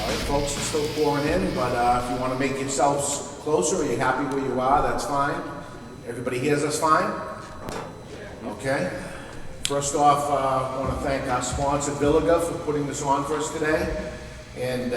All right, folks are still pouring in, but if you want to make yourselves closer or you're happy where you are, that's fine. Everybody hears us fine? Okay. First off, I want to thank our sponsor, Villiga, for putting this on for us today. And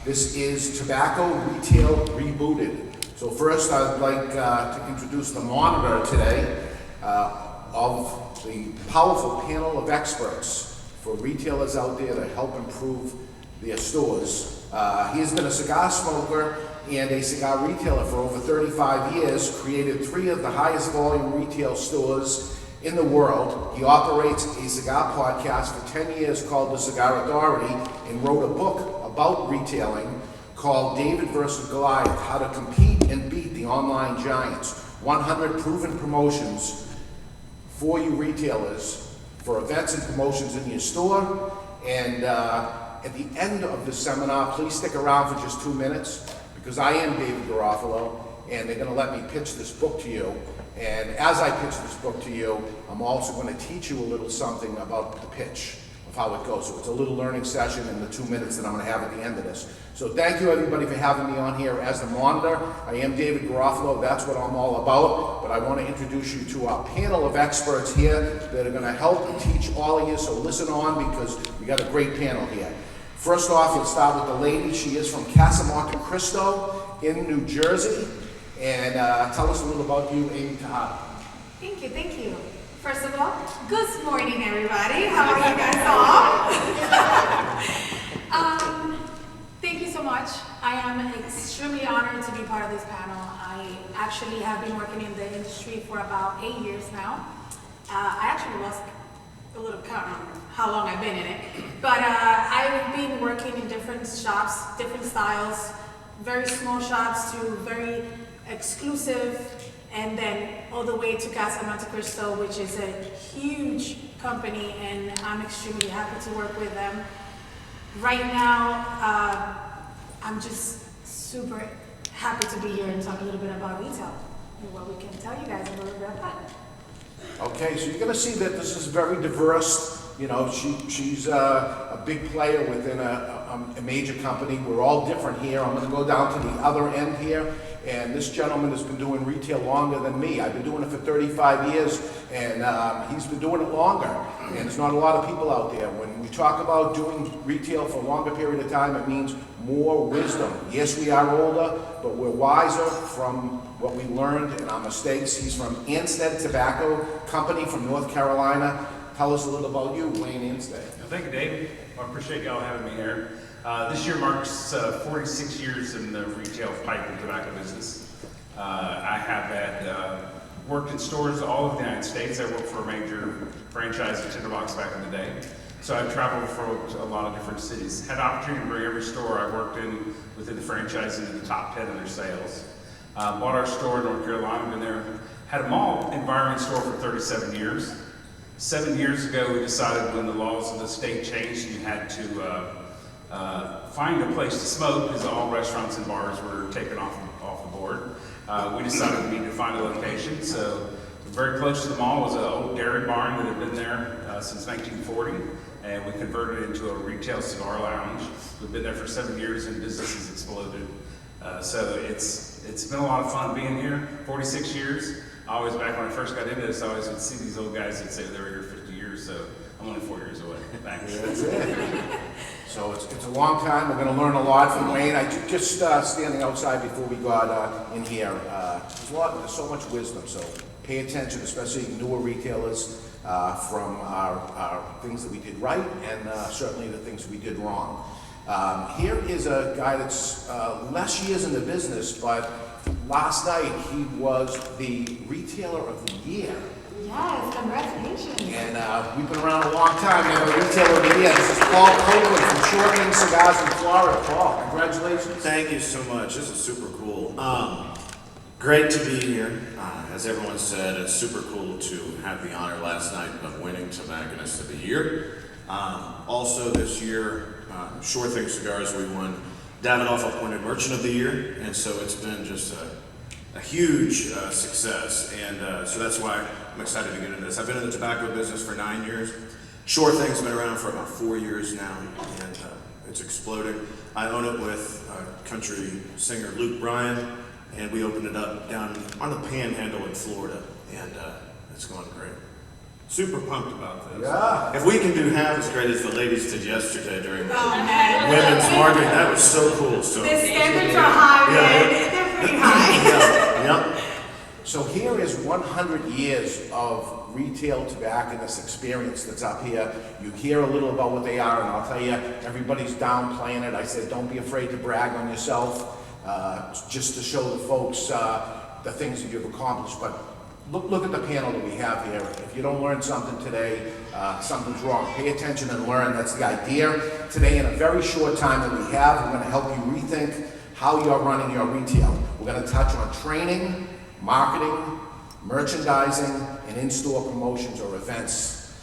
this is Tobacco Retail Rebooted. So first, I'd like to introduce the monitor today of the powerful panel of experts for retailers out there to help improve their stores. He has been a cigar smoker and a cigar retailer for over 35 years, created 3 of the highest volume retail stores in the world. He operates a cigar podcast for 10 years called The Cigar Authority and wrote a book about retailing called David versus Goliath, How to Compete and Beat the Online Giants. 100 proven promotions for you retailers for events and promotions in your store. And at the end of the seminar, please stick around for just 2 minutes because I am David Garofalo and they're going to let me pitch this book to you. And as I pitch this book to you, I'm also going to teach you a little something about the pitch of how it goes. So it's a little learning session in the 2 minutes that I'm going to have at the end of this. So thank you everybody for having me on here as the monitor. I am David Garofalo, that's what I'm all about. But I want to introduce you to our panel of experts here that are going to help and teach all of you. So listen on because we got a great panel here. First off, let's start with the lady. She is from Casa Monte Cristo in New Jersey. And tell us a little about you, Amy Tejada. Thank you, thank you. First of all, good morning, everybody. How are you guys all? Thank you so much. I am extremely honored to be part of this panel. I actually have been working in the industry for about 8 years now. I actually lost a little count on how long I've been in it. But I've been working in different shops, different styles, very small shops to very exclusive, and then all the way to Casa Monte Cristo, which is a huge company, and I'm extremely happy to work with them. Right now, I'm just super happy to be here and talk a little bit about retail and what we can tell you guys a little bit about it. Okay, so you're going to see that this is very diverse. You know, she's a big player within a major company. We're all different here. I'm going to go down to the other end here. And this gentleman has been doing retail longer than me. I've been doing it for 35 years, and he's been doing it longer. And there's not a lot of people out there. When we talk about doing retail for a longer period of time, it means more wisdom. Yes, we are older, but we're wiser from what we learned and our mistakes. He's from Anstead Tobacco Company from North Carolina. Tell us a little about you, Wayne Anstead. Thank you, Dave. I appreciate y'all having me here. This year marks 46 years in the retail pipe and tobacco business. I have had worked in stores all over the United States. I worked for a major franchise at Tinderbox back in the day. So I've traveled for a lot of different cities. Had the opportunity to bring every store I worked in within the franchise into the top 10 of their sales. Bought our store in North Carolina, been there. Had a mall environment store for 37 years. 7 years ago, we decided when the laws of the state changed, you had to find a place to smoke because all restaurants and bars were taken off the board. We decided we needed to find a location, so very close to the mall was an old dairy barn that had been there since 1940, and we converted it into a retail cigar lounge. We've been there for 7 years and business has exploded. So it's been a lot of fun being here, 46 years. Always, back when I first got into this, I always would see these old guys that say they were here 50 years, so I'm only 4 years away. Thanks. Yeah, that's it. So it's a long time. We're going to learn a lot from Wayne. I just standing outside before we got in here. There's so much wisdom. So pay attention, especially newer retailers, from our things that we did right and certainly the things we did wrong. Here is a guy that's less years in the business, but last night he was the retailer of the year. Yes, congratulations. And we've been around a long time. We have a retailer of the year. This is Paul Copeland from Shortman Cigars in Florida. Paul, congratulations. Thank you so much. This is super cool. Great to be here. As everyone said, it's super cool to have the honor last night of winning Tobacconist of the Year. Also this year, Sure Thing Cigars, we won Davidoff appointed Merchant of the Year, and so it's been just a huge success, and so that's why I'm excited to get into this. I've been in the tobacco business for 9 years. Sure Thing's been around for about 4 years now, and It's exploding. I own it with country singer Luke Bryan, and we opened it up down on the Panhandle in Florida, and it's going great. Super pumped about this. Yeah. If we can do half as great as the ladies did yesterday during the Oh, man. women's market, that was so cool. So The standards are high, Yeah. man. They're pretty high. yeah. So here is 100 years of retail tobacconist experience that's up here. You hear a little about what they are, and I'll tell you, everybody's downplaying it. I said, don't be afraid to brag on yourself, just to show the folks the things that you've accomplished. But look at the panel that we have here. If you don't learn something today, something's wrong. Pay attention and learn. That's the idea. Today, in a very short time that we have, we're going to help you rethink how you're running your retail. We're going to touch on training, marketing, merchandising, and in-store promotions or events.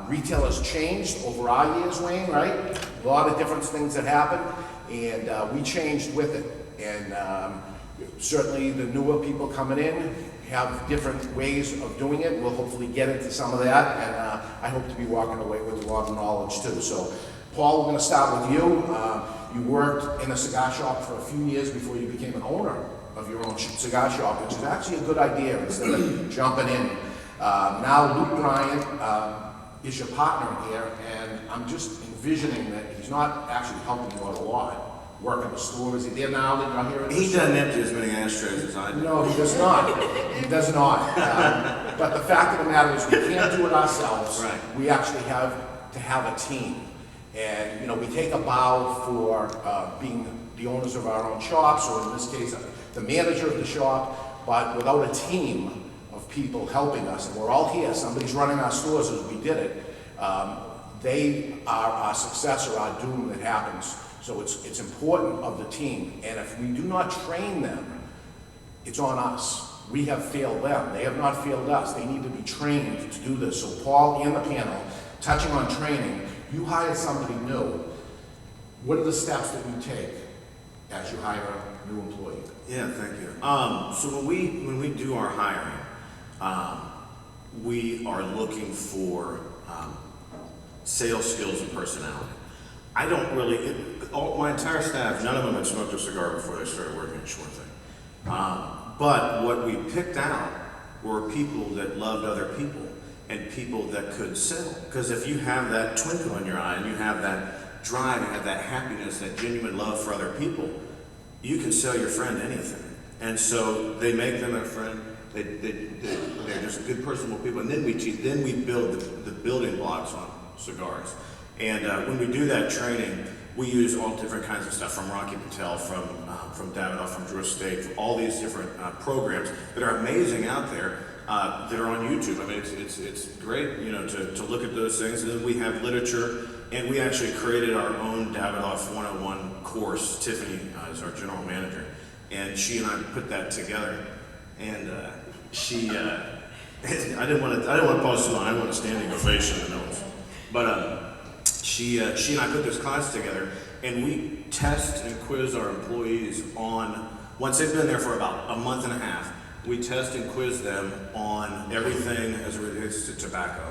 Retail has changed over our years, Wayne, right? A lot of different things that happened, and we changed with it. And certainly the newer people coming in have different ways of doing it. We'll hopefully get into some of that, and I hope to be walking away with a lot of knowledge too. So, Paul, we're going to start with you. You worked in a cigar shop for a few years before you became an owner of your own cigar shop, which is actually a good idea instead of jumping in. Now Luke Bryan is your partner here, and I'm just envisioning that he's not actually helping you out a lot. Working the store, is he there now that you're here? He doesn't empty as many ashtrays as I do. No, he does not. He does not. But the fact of the matter is, we can't do it ourselves. Right. We actually have to have a team. And, you know, we take a bow for being the owners of our own shops, or in this case, the manager of the shop, but without a team of people helping us, and we're all here, somebody's running our stores as we did it, they are our success or our doom that happens. So it's important of the team, and if we do not train them, it's on us. We have failed them. They have not failed us. They need to be trained to do this. So Paul and the panel, touching on training, you hire somebody new. What are the steps that you take as you hire a new employee? Yeah, thank you. So when we do our hiring, we are looking for sales skills and personality. I don't really, my entire staff, none of them had smoked a cigar before they started working at Short Thing. But what we picked out were people that loved other people and people that could sell. Because if you have that twinkle in your eye and you have that drive and have that happiness, that genuine love for other people, you can sell your friend anything. And so they make them a friend. They're just good personable people. And then we build the building blocks on cigars. And when we do that training, we use all different kinds of stuff, from Rocky Patel, from Davidoff, from Drew Estate, from all these different programs that are amazing out there that are on YouTube. I mean, it's great, you know, to look at those things. And then we have literature, and we actually created our own Davidoff 101 course. Tiffany is our general manager, and she and I put that together. And she, I didn't want to pause too long. I didn't want a standing ovation in the notes, but. She and I put this class together, and we test and quiz our employees on, once they've been there for about a month and a half, we test and quiz them on everything as it relates to tobacco,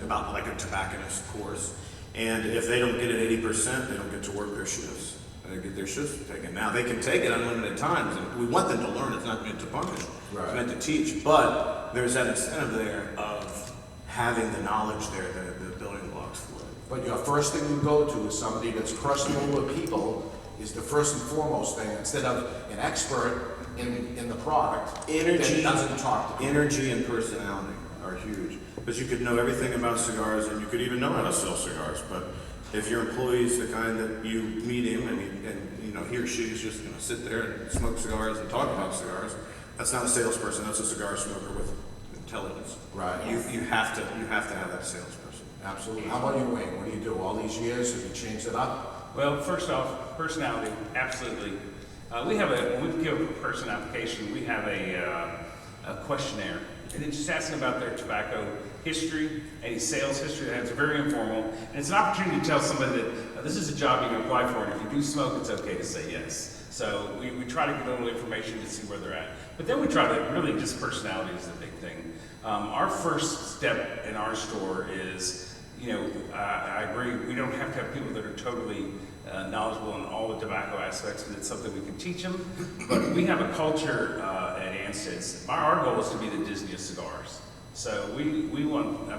about like a tobacconist course. And if they don't get it 80%, they don't get to work their shifts. They get their shifts taken. Now, they can take it unlimited times, and we want them to learn. It's not meant to punish, Right. It's meant to teach, but there's that incentive there of having the knowledge there, the building blocks for it. But your first thing you go to is somebody that's personal with people, is the first and foremost thing, instead of an expert in the product that doesn't talk to people. Energy and personality are huge. Because you could know everything about cigars, and you could even know how to sell cigars. But if your employee's the kind that you meet him and you know, he or she is just going to sit there and smoke cigars and talk about cigars, that's not a salesperson. That's a cigar smoker with intelligence. Right. You have to have that salesperson. Absolutely. How about you, Wayne? What do you do? All these years, have you changed it up? Well, first off, personality, absolutely. When we give a person application, we have a questionnaire, and it's just asking about their tobacco history, any sales history. It's very informal, and it's an opportunity to tell somebody that this is a job you can apply for, and if you do smoke, it's okay to say yes. So we try to get a little information to see where they're at. But then we try to really, just personality is the big thing. Our first step in our store is, I agree, we don't have to have people that are totally knowledgeable in all the tobacco aspects, and it's something we can teach them. But we have a culture at Anstead's. Our goal is to be the Disney of cigars. So we want,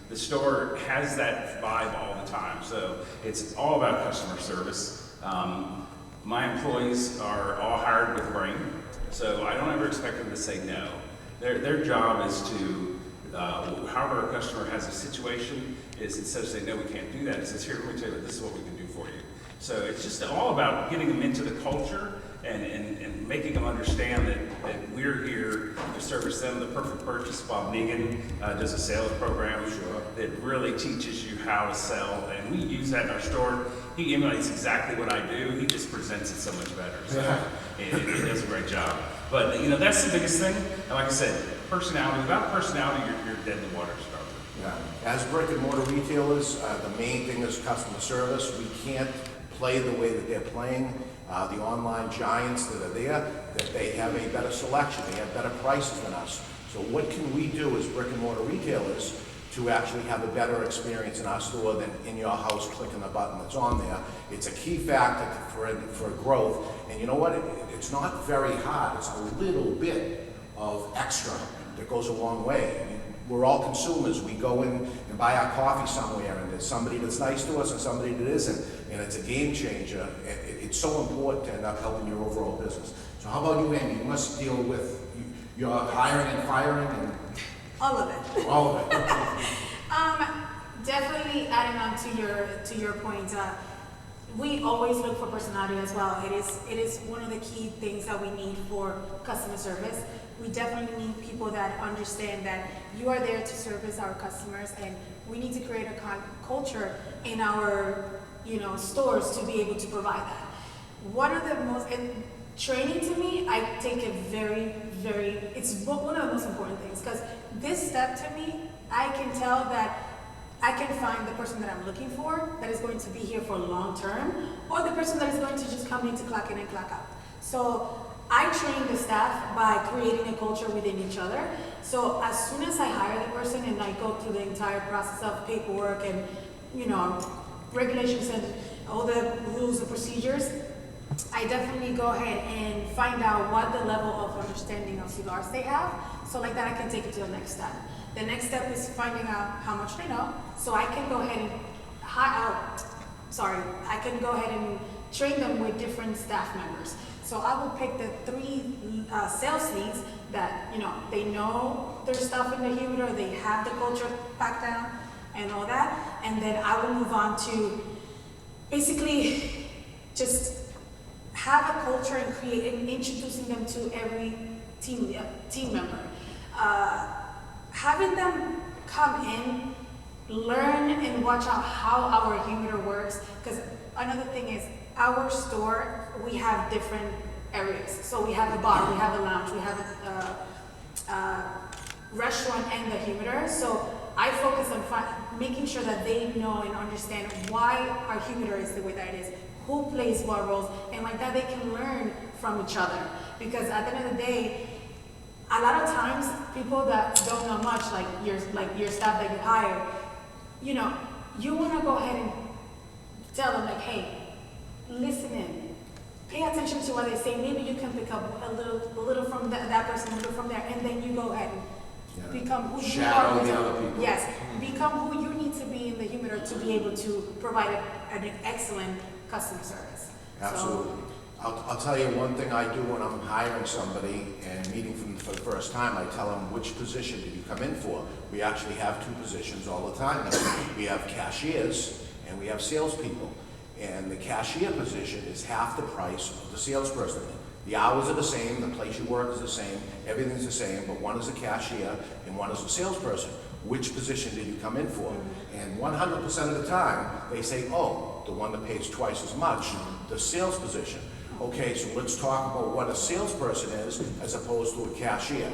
the store has that vibe all the time. So it's all about customer service. My employees are all hired with brain, so I don't ever expect them to say no. Their job is to, however a customer has a situation, is instead of saying, no, we can't do that, it says, here, let me tell you, this is what we can do for you. So it's just all about getting them into the culture and making them understand that we're here to service them. The Perfect Purchase, Bob Negan does a sales program that really teaches you how to sell, and we use that in our store. He emulates exactly what I do, he just presents it so much better. So it does a great job. But that's the biggest thing. And like I said, personality. Without personality, you're dead in the water starter. Yeah. As brick and mortar retailers, the main thing is customer service. We can't play the way that they're playing. The online giants that are there, that they have a better selection, they have better prices than us. So what can we do as brick and mortar retailers to actually have a better experience in our store than in your house clicking the button that's on there? It's a key factor for growth. And you know what? It's not very hard. It's a little bit of extra that goes a long way. We're all consumers. We go in and buy our coffee somewhere, and there's somebody that's nice to us and somebody that isn't, and it's a game changer. It's so important to end up helping your overall business. So how about you, Amy? You must deal with your hiring and firing and All of it. all of it. Definitely adding on to your point, we always look for personality as well. It is one of the key things that we need for customer service. We definitely need people that understand that you are there to service our customers, and we need to create a culture in our stores to be able to provide that. One of the most, and training to me, I take it very, very, it's one of the most important things, because this step to me, I can tell that I can find the person that I'm looking for that is going to be here for long term, or the person that is going to just come in to clock in and clock out. So I train the staff by creating a culture within each other. So as soon as I hire the person and I go through the entire process of paperwork and regulations and all the rules and procedures, I definitely go ahead and find out what the level of understanding of cigars they have, so like that I can take it to the next step. The next step is finding out how much they know, so I can go ahead and I can go ahead and train them with different staff members. So I will pick the 3 sales leads that they know their stuff in the humidor, they have the culture back down and all that, and then I will move on to basically just have a culture and create and introducing them to every team member. Having them come in, learn and watch out how our humidor works, because another thing is our store, we have different areas. So we have a bar, we have a lounge, we have a restaurant and the humidor. So I focus on making sure that they know and understand why our humidor is the way that it is, who plays what roles, and like that they can learn from each other. Because at the end of the day, a lot of times people that don't know much, like your staff that you hire, you want to go ahead and tell them like, hey, listen in, pay attention to what they say. Maybe you can pick up a little from that person, a little from there, and then you go ahead and become who you are. The other people. Yes, become who you need to be in the humidor to be able to provide an excellent customer service. Absolutely. I'll tell you one thing I do when I'm hiring somebody and meeting them for the first time. I tell them, which position did you come in for? We actually have 2 positions all the time. We have cashiers and we have salespeople. And the cashier position is half the price of the salesperson. The hours are the same, the place you work is the same, everything's the same, but one is a cashier and one is a salesperson. Which position did you come in for? And 100% of the time, they say, oh, the one that pays twice as much, the sales position. Okay, so let's talk about what a salesperson is as opposed to a cashier.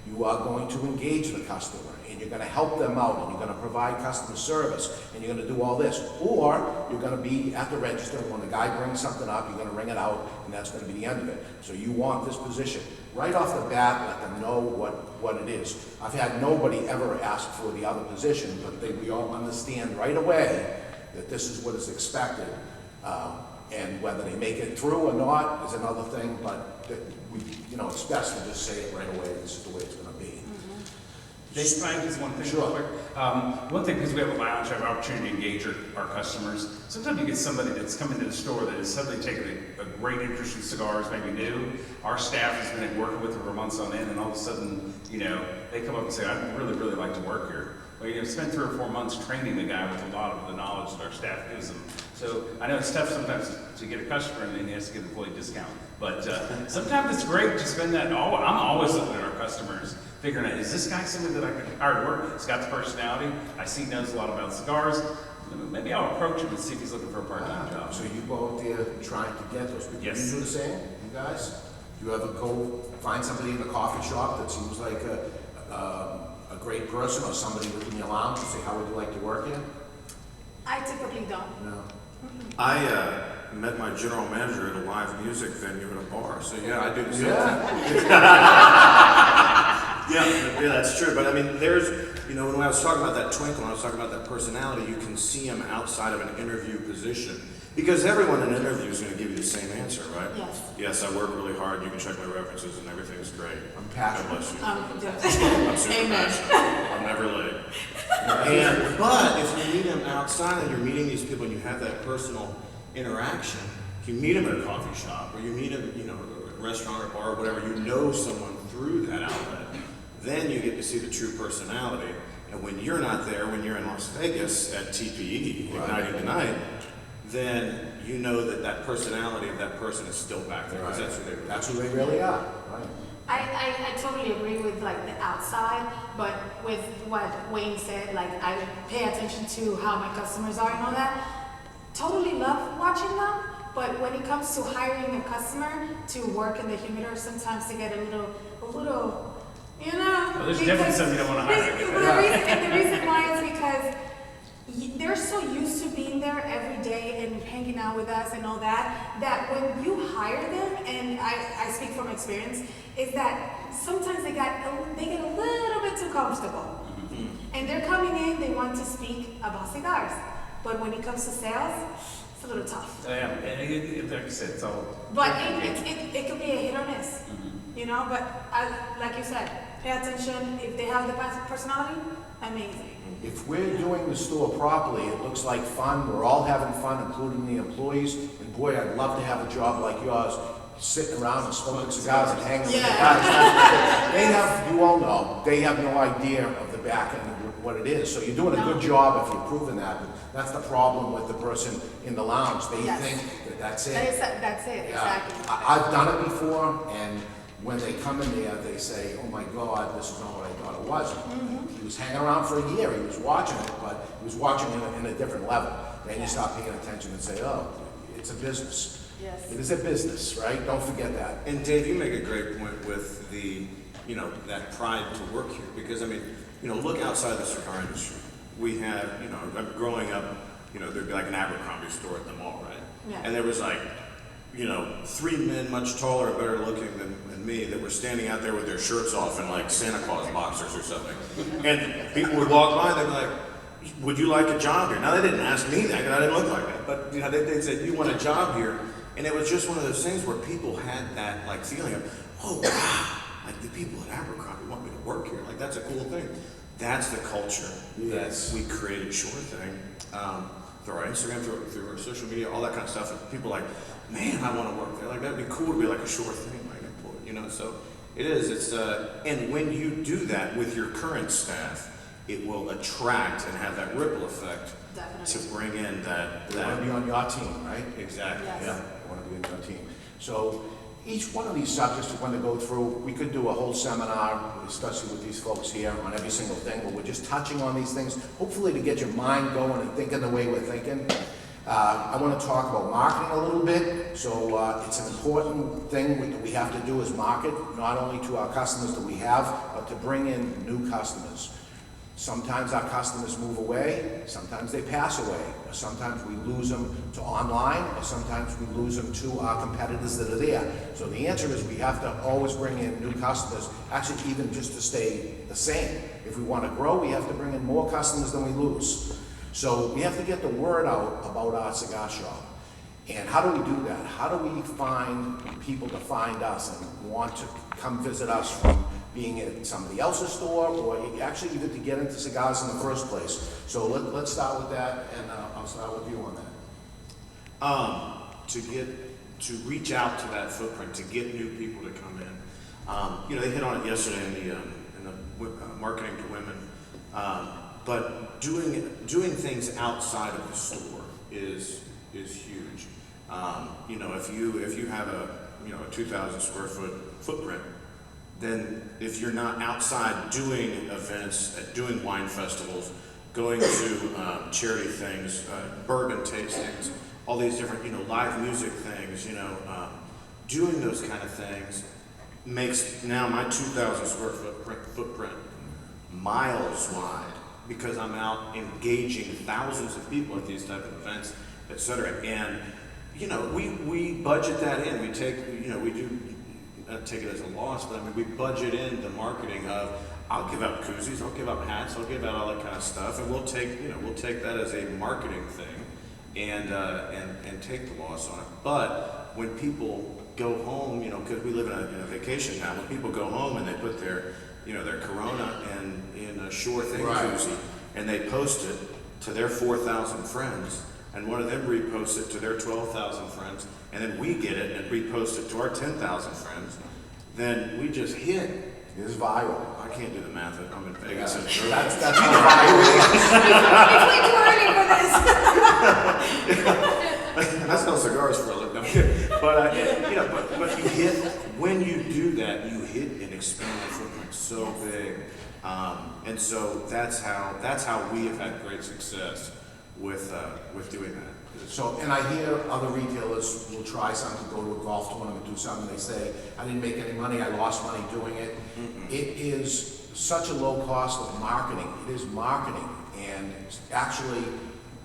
You are going to engage the customer, and you're gonna help them out, and you're gonna provide customer service, and you're gonna do all this. Or you're gonna be at the register, when the guy brings something up, you're gonna ring it out, and that's gonna be the end of it. So you want this position. Right off the bat, let them know what it is. I've had nobody ever ask for the other position, but we all understand right away that this is what is expected. And whether they make it through or not is another thing, but it's best to just say it right away, this is the way it's gonna be. Dave, can I just one thing Sure. real quick? One thing, because we have a lounge, we have an opportunity to engage our customers. Sometimes you get somebody that's come into the store that has suddenly taken a great interest in cigars, maybe new. Our staff has been working with them for months on end, and all of a sudden, they come up and say, I'd really, really like to work here. Well, spend 3 or 4 months training the guy with a lot of the knowledge that our staff gives them. So I know it's tough sometimes to get a customer and then he has to get an employee discount. But sometimes it's great to spend that. I'm always looking at our customers, figuring out, is this guy somebody that I could hire to work? He's got the personality. I see he knows a lot about cigars. Maybe I'll approach him and see if he's looking for a part-time job. So you go out there trying to get those people. Yes. You do the same, you guys? Do you ever go find somebody in a coffee shop that seems like a great person, or somebody within your lounge and say, how would you like to work here? I typically don't. No. I met my general manager at a live music venue at a bar, so yeah, I do the same thing. Yeah, that's true. But I mean, when I was talking about that twinkle, when I was talking about that personality, you can see him outside of an interview position. Because everyone in an interview is going to give you the same answer, right? Yes. Yes, I work really hard, you can check my references, and everything's great. I'm passionate. God bless you. Amen. I'm super passionate. I'm never late. But if you meet him outside and you're meeting these people and you have that personal interaction, if you meet him at a coffee shop, or you meet him, at a restaurant or bar or whatever, you know someone through that outlet, then you get to see the true personality. And when you're not there, when you're in Las Vegas at TPE, Igniting the Night, then you know that personality of that person is still back there. Because That's who they really are, right? I totally agree with the outside, but with what Wayne said, I pay attention to how my customers are and all that. Totally love watching them, but when it comes to hiring a customer to work in the humidor, sometimes they get a little, Well, there's definitely some you don't want to hire. The reason why is because they're so used to being there every day and hanging out with us and all that when you hire them, and I speak from experience, is that sometimes they get a little bit too comfortable. And they're coming in, they want to speak about cigars. But when it comes to sales, it's a little tough. Yeah, and like I said, it's all... But it could be a hit or miss, but like you said, pay attention. If they have the personality, amazing. If we're doing the store properly, it looks like fun, we're all having fun, including the employees, and boy, I'd love to have a job like yours, sitting around and smoking cigars and hanging with the guys. You all know, they have no idea of the back end of what it is, so you're doing a good job if you're proving that, but that's the problem with the person in the lounge, they think that that's it. That's it, Yeah. exactly. I've done it before, and when they come in there, they say, oh my God, this is not what I thought it was. He was hanging around for a year, he was watching it, but he was watching it in a different level. Then you start paying attention and say, oh, it's a business. Yes. It is a business, right? Don't forget that. And Dave, you make a great point with the, that pride to work here. Because, look outside the cigar industry. We have, growing up, there'd be like an Abercrombie store at the mall, right? Yeah. And there was 3 men much taller and better looking than me that were standing out there with their shirts off in like Santa Claus boxers or something. And people would walk by and they'd be like, would you like a job here? Now they didn't ask me that because I didn't look like that. But they'd say, you want a job here? And it was just one of those things where people had that feeling of, oh wow, the people at Abercrombie want me to work here. That's a cool thing. That's the culture that we created Sure Thing. Through our Instagram, through our social media, all that kind of stuff. And people are like, man, I want to work there. That'd be cool to be like a Sure Thing, So it is. And when you do that with your current staff, it will attract and have that ripple effect to bring in that. They want to be on your team, right? Exactly. Yes. Yeah, they want to be on your team. So each one of these subjects we're going to go through, we could do a whole seminar, especially with these folks here, on every single thing, but we're just touching on these things, hopefully to get your mind going and thinking the way we're thinking. I want to talk about marketing a little bit. So it's an important thing that we have to do is market, not only to our customers that we have, but to bring in new customers. Sometimes our customers move away, sometimes they pass away, or sometimes we lose them to online, or sometimes we lose them to our competitors that are there. So the answer is we have to always bring in new customers, actually even just to stay the same. If we want to grow, we have to bring in more customers than we lose. So we have to get the word out about our cigar shop. And how do we do that? How do we find people to find us and want to come visit us from being at somebody else's store, or actually even to get into cigars in the first place? So let's start with that, and I'll start with you on that. To reach out to that footprint, to get new people to come in. They hit on it yesterday in the marketing to women. But doing things outside of the store is huge. If you have a 2,000 square foot footprint, then if you're not outside doing events, doing wine festivals, going to charity things, bourbon tastings, all these different live music things, doing those kind of things makes now my 2,000 square foot footprint miles wide, because I'm out engaging thousands of people at these type of events, et cetera. And we budget that in. We take we do not take it as a loss, but I mean we budget in the marketing of, I'll give out koozies, I'll give out hats, I'll give out all that kind of stuff, and we'll take that as a marketing thing, and take the loss on it. But when people go home, because we live in a vacation town, when people go home and they put their their Corona in a Sure Thing koozie, and they post it to their 4,000 friends, and one of them reposts it to their 12,000 friends, and then we get it and repost it to our 10,000 friends, then we just hit. It's viral. I can't do the math. I'm in Vegas. Yeah. That's how It's way too early for this. I sell cigars for a living. But you hit, when you do that, you hit and expand the footprint so big. And so that's how we have had great success with doing that. So, and I hear other retailers will try something, go to a golf tournament, do something, they say, I didn't make any money, I lost money doing it. It is such a low cost of marketing. It is marketing, and actually,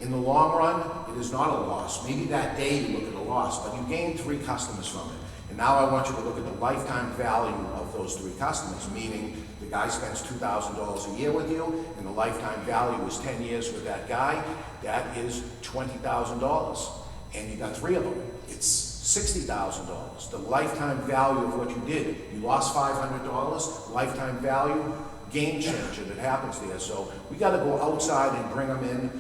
in the long run, it is not a loss. Maybe that day you look at a loss, but you gain 3 customers from it. And now I want you to look at the lifetime value of those 3 customers, meaning the guy spends $2,000 a year with you, and the lifetime value is 10 years with that guy. That is $20,000, and you got 3 of them. It's $60,000. The lifetime value of what you did. You lost $500, lifetime value, game changer that happens there. So we got to go outside and bring them in,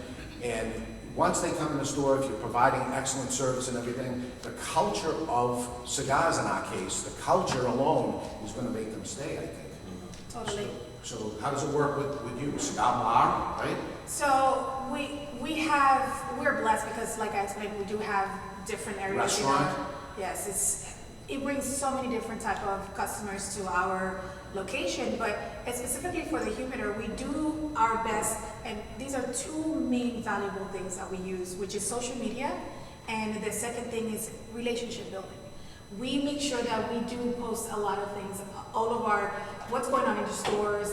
and once they come in the store, if you're providing excellent service and everything, the culture of cigars in our case, the culture alone is going to make them stay, I think. Totally. So how does it work with you? Cigar bar, right? So we're blessed because, like I explained, we do have different areas. Restaurant? Yes, it brings so many different type of customers to our location, but specifically for the humidor, we do our best, and these are 2 main valuable things that we use, which is social media, and the second thing is relationship building. We make sure that we do post a lot of things, all of our, what's going on in the stores,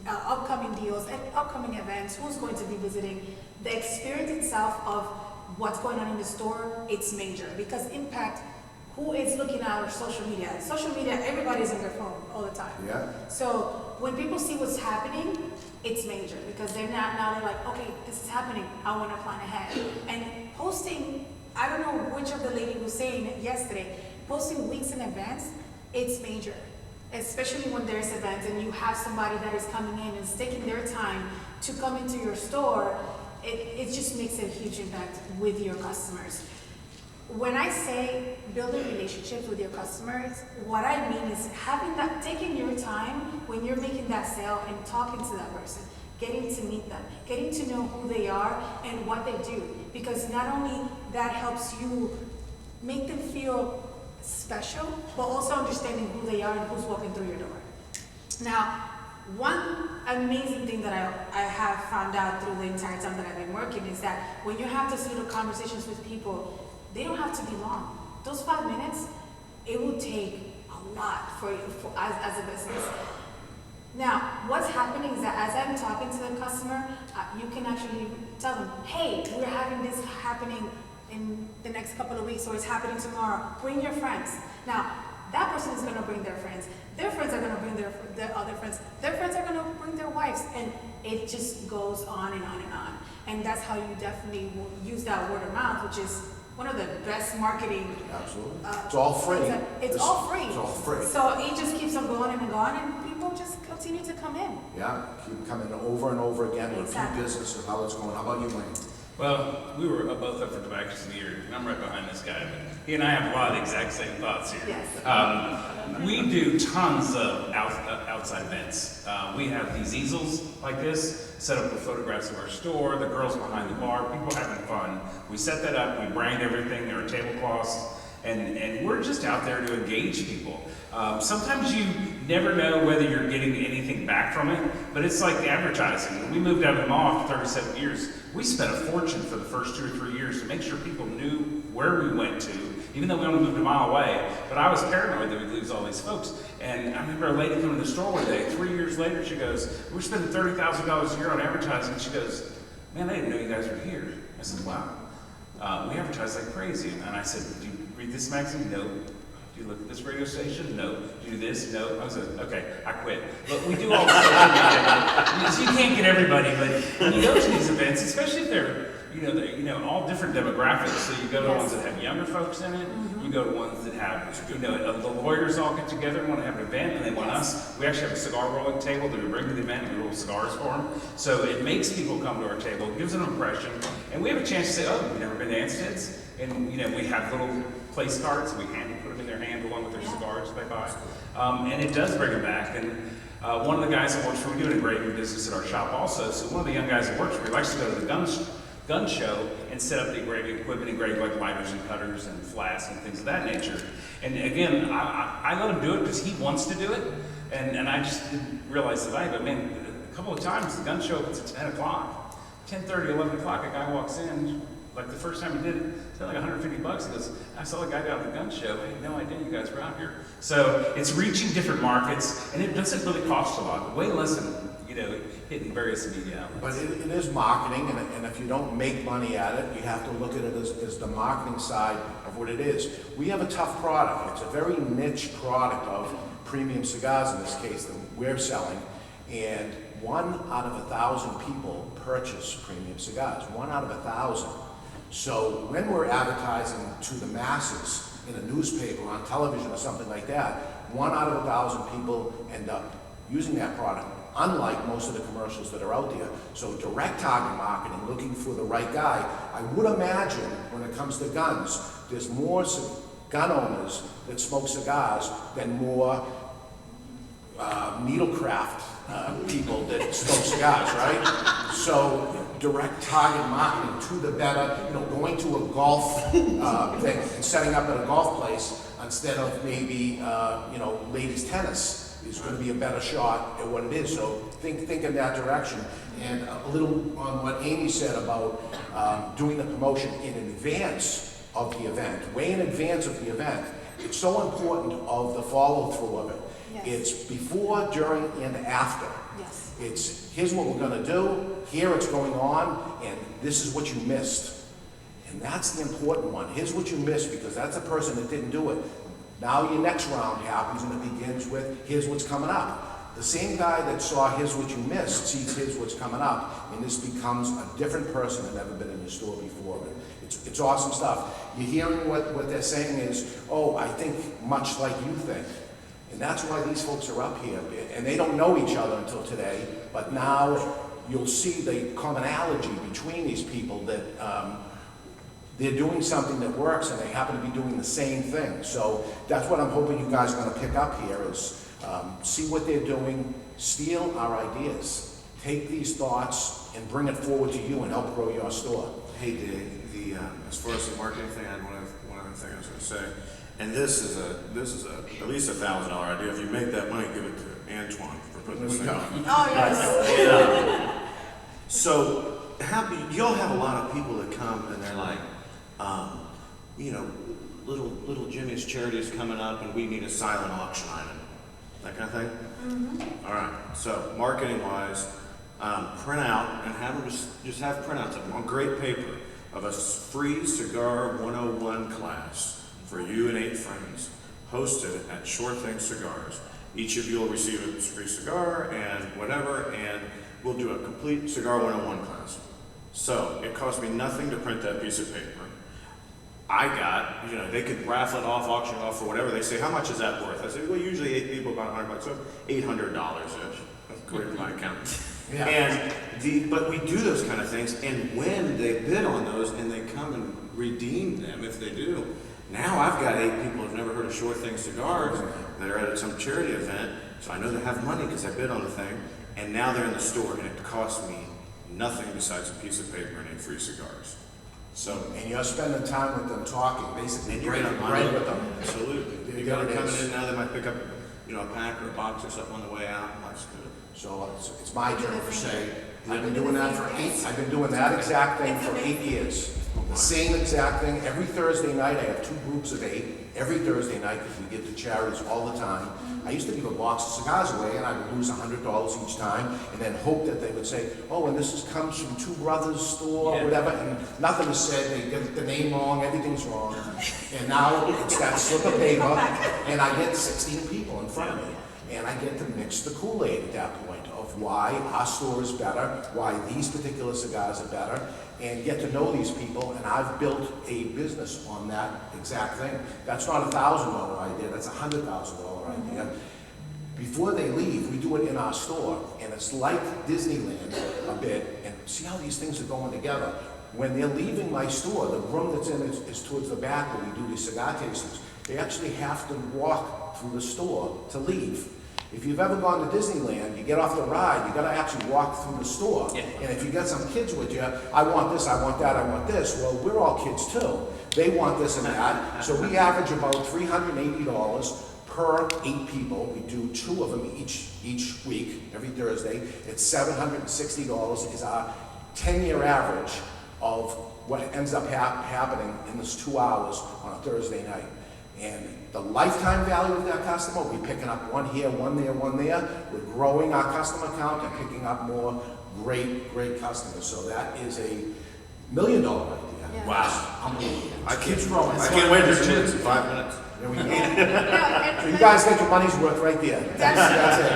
upcoming deals, and upcoming events, who's going to be visiting. The experience itself of what's going on in the store, it's major, because impact, who is looking at our social media? Social media, everybody's on their phone all the time. Yeah. So when people see what's happening, it's major, because they're now they're like, okay, this is happening, I want to plan ahead. And posting, I don't know which of the lady was saying it yesterday, posting weeks in advance, it's major. Especially when there's events and you have somebody that is coming in and is taking their time to come into your store, it just makes a huge impact with your customers. When I say building relationships with your customers, what I mean is taking your time when you're making that sale and talking to that person, getting to meet them, getting to know who they are and what they do. Because not only that helps you make them feel special, but also understanding who they are and who's walking through your door. Now, one amazing thing that I have found out through the entire time that I've been working is that when you have those little conversations with people, they don't have to be long. Those 5 minutes, it will take a lot for you as a business. Now, what's happening is that as I'm talking to the customer, you can actually tell them, hey, we're having this happening in the next couple of weeks, or it's happening tomorrow. Bring your friends. Now, that person is going to bring their friends. Their friends are going to bring their other friends. Their friends are going to bring their wives. And it just goes on and on and on. And that's how you definitely will use that word of mouth, which is one of the best marketing. Absolutely. It's all free. It's all free. It's all free. So it just keeps on going and going, and people just continue to come in. Yeah, keep coming over and over again, repeat Exactly. business of how it's going. How about you, Wayne? Well, we were both up for Tobacconist of the Year, and I'm right behind this guy, but he and I have a lot of the exact same thoughts here. Yes. We do tons of outside events. We have these easels like this, set up with photographs of our store, the girls behind the bar, people having fun. We set that up, we brand everything, there are tablecloths, and we're just out there to engage people. Sometimes you never know whether you're getting anything back from it, but it's like advertising. When we moved out of the mall after 37 years, we spent a fortune for the first 2 or 3 years to make sure people knew where we went to, even though we only moved a mile away. But I was paranoid that we'd lose all these folks. And I remember a lady coming to the store one day, 3 years later, she goes, we're spending $30,000 a year on advertising. She goes, man, I didn't know you guys were here. I said, wow. We advertise like crazy. And I said, do you read this magazine? No. Do you look at this radio station? No. Do you do this? No. I was like, okay, I quit. Look, we do all this social media. So you can't get everybody, but when you go to these events, especially if they're all different demographics. So you go to ones that have younger folks in it. You go to ones that have, the lawyers all get together and want to have an event, and they want us. We actually have a cigar rolling table that we bring to the event and we roll cigars for them. So it makes people come to our table, gives them an impression, and we have a chance to say, oh, you've never been to Anstead's? And we have little place cards, we put them in their hand along with their cigars they buy. And it does bring them back. And one of the guys that works for, we do an engraving business at our shop also, so one of the young guys that works for, likes to go to the gun show and set up the engraving equipment, engrave like lighters and cutters and flasks and things of that nature. And again, I let him do it because he wants to do it, and I just didn't realize the value. But man, a couple of times the gun show opens at 10 o'clock, 10:30, 11 o'clock, a guy walks in. Like the first time he did it, it's like $150. He goes, I saw a guy down at the gun show. I had no idea you guys were out here. So it's reaching different markets, and it doesn't really cost a lot. Way less than hitting various media outlets. But it is marketing, and if you don't make money at it, you have to look at it as the marketing side of what it is. We have a tough product. It's a very niche product of premium cigars in this case that we're selling, and 1 out of 1,000 people purchase premium cigars. 1 out of 1,000. So when we're advertising to the masses in a newspaper, on television or something like that, 1 out of 1,000 people end up using that product, unlike most of the commercials that are out there. So direct target marketing, looking for the right guy. I would imagine when it comes to guns, there's more gun owners that smoke cigars than more needlecraft people that smoke cigars, right? So direct target marketing to the better, going to a golf thing and setting up at a golf place instead of maybe, ladies tennis is going to be a better shot at what it is. So think in that direction. And a little on what Amy said about doing the promotion in advance of the event, way in advance of the event. It's so important of the follow through of it. Yes. It's before, during, and after. Yes. It's here's what we're going to do, here it's going on, and this is what you missed. And that's the important one. Here's what you missed, because that's a person that didn't do it. Now your next round happens and it begins with, here's what's coming up. The same guy that saw here's what you missed sees here's what's coming up, and this becomes a different person than ever been in the store before. It's awesome stuff. You're hearing what they're saying is, oh, I think much like you think. And that's why these folks are up here. And they don't know each other until today, but now you'll see the commonality between these people that they're doing something that works and they happen to be doing the same thing. So that's what I'm hoping you guys are going to pick up here is see what they're doing, steal our ideas, take these thoughts and bring it forward to you and help grow your store. Hey, Dave, as far as the marketing thing, I had one other thing I was going to say. And this is at least $1,000 idea. If you make that money, give it to Antoine for putting this thing on. Oh, yes. So y'all have a lot of people that come and they're like, little Jimmy's charity is coming up and we need a silent auction item. that kind of thing? All right, so marketing wise, print out and have them just have printouts of them on great paper of a free Cigar 101 class for you and 8 friends, hosted at Sure Thing Cigars. Each of you will receive a free cigar and whatever, and we'll do a complete Cigar 101 class. So it cost me nothing to print that piece of paper. I got, they could raffle it off, auction it off, or whatever. They say, how much is that worth? I said, well, usually 8 people, about $100, so $800-ish, according to my account. Yeah. But we do those kind of things, and when they bid on those and they come and redeem them, if they do, now I've got 8 people who've never heard of Sure Thing Cigars that are at some charity event, so I know they have money because I bid on the thing, and now they're in the store, and it costs me nothing besides a piece of paper and 8 free cigars. So, And you're spending time with them talking, basically and you're breaking gonna bread with them. Absolutely. You got it coming in now, they might pick up, a pack or a box or something on the way out. Life's good. So it's my turn to say, I've been Do doing the that same for thing. I've been doing that exact thing It's for 8 amazing. years. The same exact thing. Every Thursday night, I have 2 groups of 8. Every Thursday night, because we give to charities all the time. I used to give a box of cigars away, and I would lose $100 each time, and then hope that they would say, oh, and comes from Two Brothers store, or whatever, and nothing is said, they get the name wrong, everything's wrong. And now it's that slip of paper, and I get 16 people in front of me, and I get to mix the Kool-Aid at that point of why our store is better, why these particular cigars are better, and get to know these people, and I've built a business on that exact thing. That's not a $1,000 idea, that's a $100,000 idea. Before they leave, we do it in our store, and it's like Disneyland a bit, and see how these things are going together. When they're leaving my store, the room that's in is towards the back where we do these cigar tastings. They actually have to walk through the store to leave. If you've ever gone to Disneyland, you get off the ride, you gotta actually walk through the store. And if you got some kids with you, I want this, I want that, I want this. Well, we're all kids too. They want this and that. So we average about $380 per 8 people. We do 2 of them each week, every Thursday. It's $760 is our 10-year average of what ends up happening in this 2 hours on a Thursday night. And the lifetime value of that customer, we're picking up 1 here, 1 there, 1 there. We're growing our customer count and picking up more great customers. So that is a $1 million idea. Yeah. Wow. Unbelievable. I Keeps growing. I can't wait to do it in 5 minutes. There we go. Yeah, So you guys get your money's worth right there. That's it.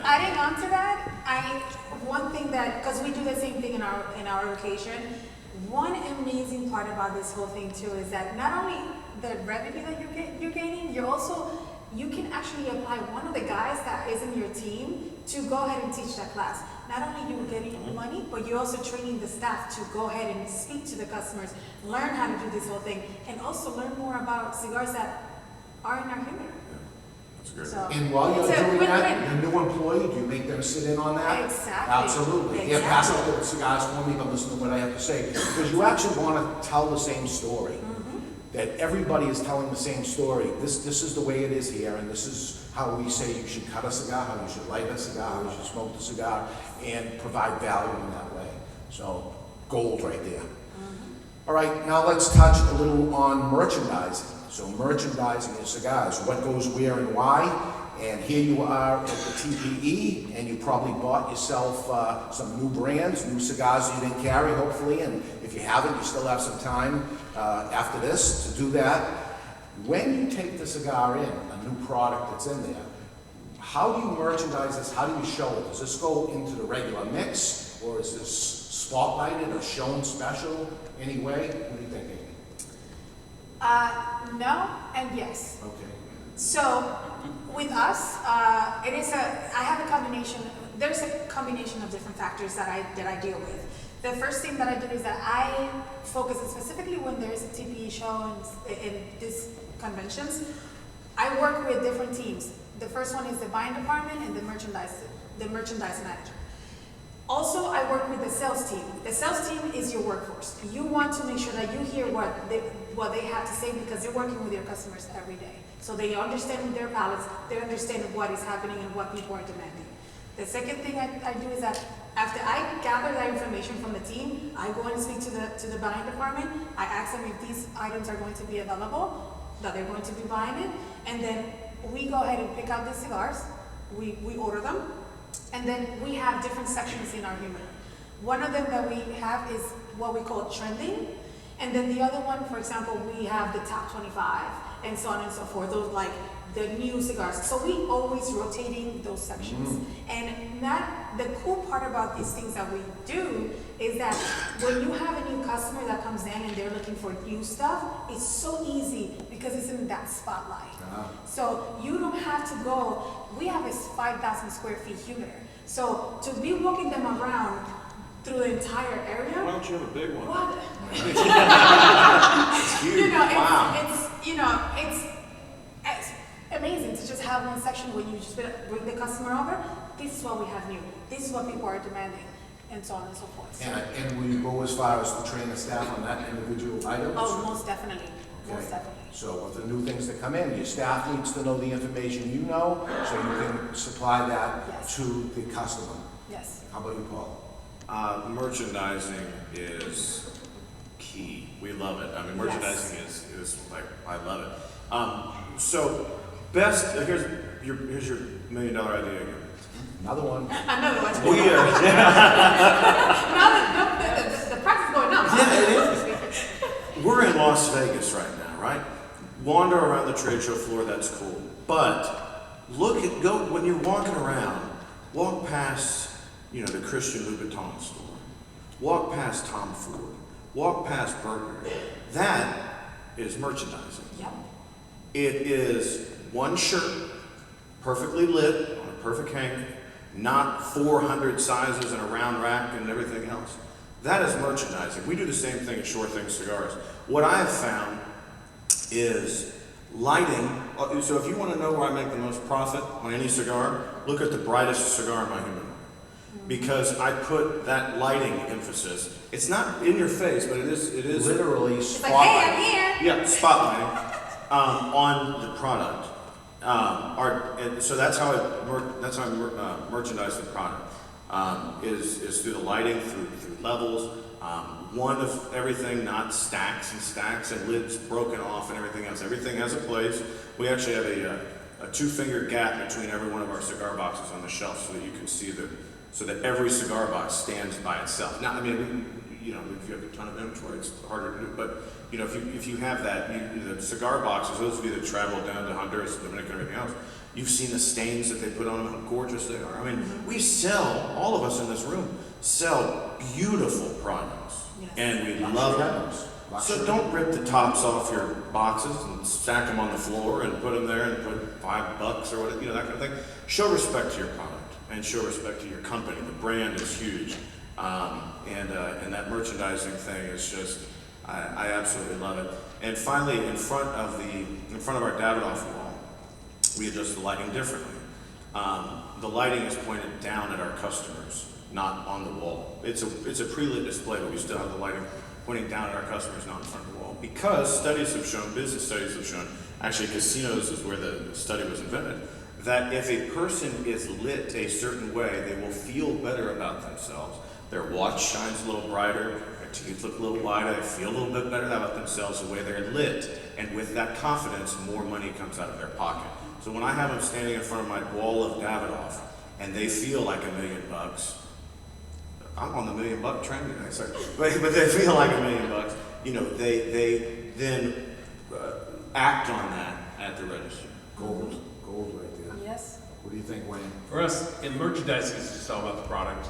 Adding on to that, one thing that, because we do the same thing in our location, one amazing part about this whole thing too is that not only the revenue that you're gaining, you can actually apply one of the guys that is in your team to go ahead and teach that class. Not only you getting money, but you're also training the staff to go ahead and speak to the customers, learn how to do this whole thing, and also learn more about cigars that are in our humidor. That's great. So, And while you're it's a doing that, win-win. your new employee, do you make them sit in on that? Exactly. Absolutely. Here, pass out the cigars for me, but listen to what I have to say. Because you actually want to tell the same story. That everybody is telling the same story. This is the way it is here, and this is how we say you should cut a cigar, how you should light a cigar, how you should smoke the cigar, and provide value in that way. So, gold right there. All right, now let's touch a little on merchandising. So merchandising your cigars, what goes where and why. And here you are at the TPE, and you probably bought yourself some new brands, new cigars you didn't carry, hopefully, and if you haven't, you still have some time after this to do that. When you take the cigar in, a new product that's in there, how do you merchandise this? How do you show it? Does this go into the regular mix, or is this spotlighted or shown special anyway? What are you thinking? No and yes. Okay. So with us, I have a combination. There's a combination of different factors that I deal with. The first thing that I do is that I focus specifically when there's a TPE show in these conventions. I work with different teams. The first one is the buying department and the merchandise manager. Also, I work with the sales team. The sales team is your workforce. You want to make sure that you hear what they have to say because you're working with your customers every day. So they understand their palates, they understand what is happening and what people are demanding. The second thing I do is that after I gather that information from the team, I go and speak to the buying department. I ask them if these items are going to be available, that they're going to be buying it, and then we go ahead and pick out the cigars. we order them, and then we have different sections in our humidor. One of them that we have is what we call trending, and then the other one, for example, we have the top 25, and so on and so forth. Those like the new cigars. So we always rotating those sections. And the cool part about these things that we do is that when you have a new customer that comes in and they're looking for new stuff, it's so easy because it's in that spotlight. So you don't have to go, we have a 5,000 square feet humidor. So to be walking them around through the entire area. Why don't you have a big one? What? It's huge. You know, Wow. it's amazing to just have one section where you just bring the customer over. This is what we have new. This is what people are demanding, and so on and so forth. And will you go as far as to train the staff on that individual item? Oh, most definitely. Okay. Most definitely. So with the new things that come in, your staff needs to know the information you know, so you can supply that Yes. to the customer. Yes. How about you, Paul? Merchandising is key. We love it. I mean, merchandising is like, I love it. So, here's your $1 million idea again. Another one. Another one. We are, Now the price is going up. Yeah, it is. We're in Las Vegas right now, right? Wander around the trade show floor, that's cool. But when you're walking around, walk past, the Christian Louboutin store. Walk past Tom Ford. Walk past Burberry. That is merchandising. Yep. It is one shirt, perfectly lit, on a perfect hanger, not 400 sizes and a round rack and everything else. That is merchandising. We do the same thing at Sure Thing Cigars. What I have found is lighting. So if you want to know where I make the most profit on any cigar, look at the brightest cigar in my humidor. Because I put that lighting emphasis. It's not in your face, but it is Literally It's like, hey, I'm here. yeah, spotlighting on the product. And so that's how I merchandise the product. Is through the lighting, through levels. One of everything, not stacks and stacks and lids broken off and everything else. Everything has a place. We actually have a 2-finger gap between every one of our cigar boxes on the shelf so that you can see so that every cigar box stands by itself. Now, I mean, if you have a ton of inventory, it's harder to do. But if you have that, the cigar boxes, those of you that travel down to Honduras, Dominican, and everything else, you've seen the stains that they put on them, how gorgeous they are. I mean, we sell, all of us in this room, sell beautiful products. Yes. And we love them. So don't rip the tops off your boxes and stack them on the floor and put them there and put $5 or whatever, that kind of thing. Show respect to your product and show respect to your company. The brand is huge. And that merchandising thing is just, I absolutely love it. And finally, in front of our Davidoff wall, we adjust the lighting differently. The lighting is pointed down at our customers, not on the wall. It's a pre-lit display, but we still have the lighting pointing down at our customers, not in front of the wall. Because business studies have shown, actually casinos is where the study was invented, that if a person is lit a certain way, they will feel better about themselves. Their watch shines a little brighter, their teeth look a little wider, they feel a little bit better about themselves the way they're lit. And with that confidence, more money comes out of their pocket. So when I have them standing in front of my wall of Davidoff, and they feel like $1 million, I'm on the $1 million trend today, sorry. But they feel like $1 million, they then act on that at the register. Gold right there. Yes. What do you think, Wayne? For us, in merchandising, it's just all about the product.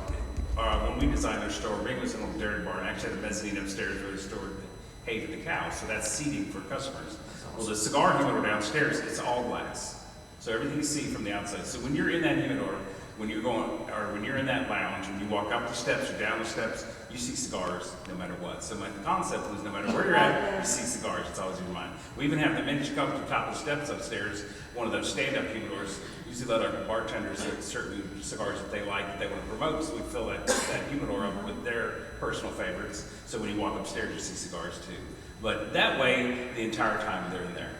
When we designed our store, Ring was in a dairy barn. Actually, had a mezzanine upstairs where they stored hay for the cows. So that's seating for customers. Well, the cigar humidor downstairs, it's all glass. So everything you see from the outside. So when you're in that humidor, when you're in that lounge, when you walk up the steps or down the steps, you see cigars no matter what. So my concept was no matter where you're at, you see cigars. It's always in your mind. We even have the men's come to the top of the steps upstairs, one of those stand-up humidors. Usually let our bartenders get certain cigars that they like, that they want to promote, so we fill that humidor up with their personal favorites. So when you walk upstairs, you see cigars too. But that way, the entire time they're in there.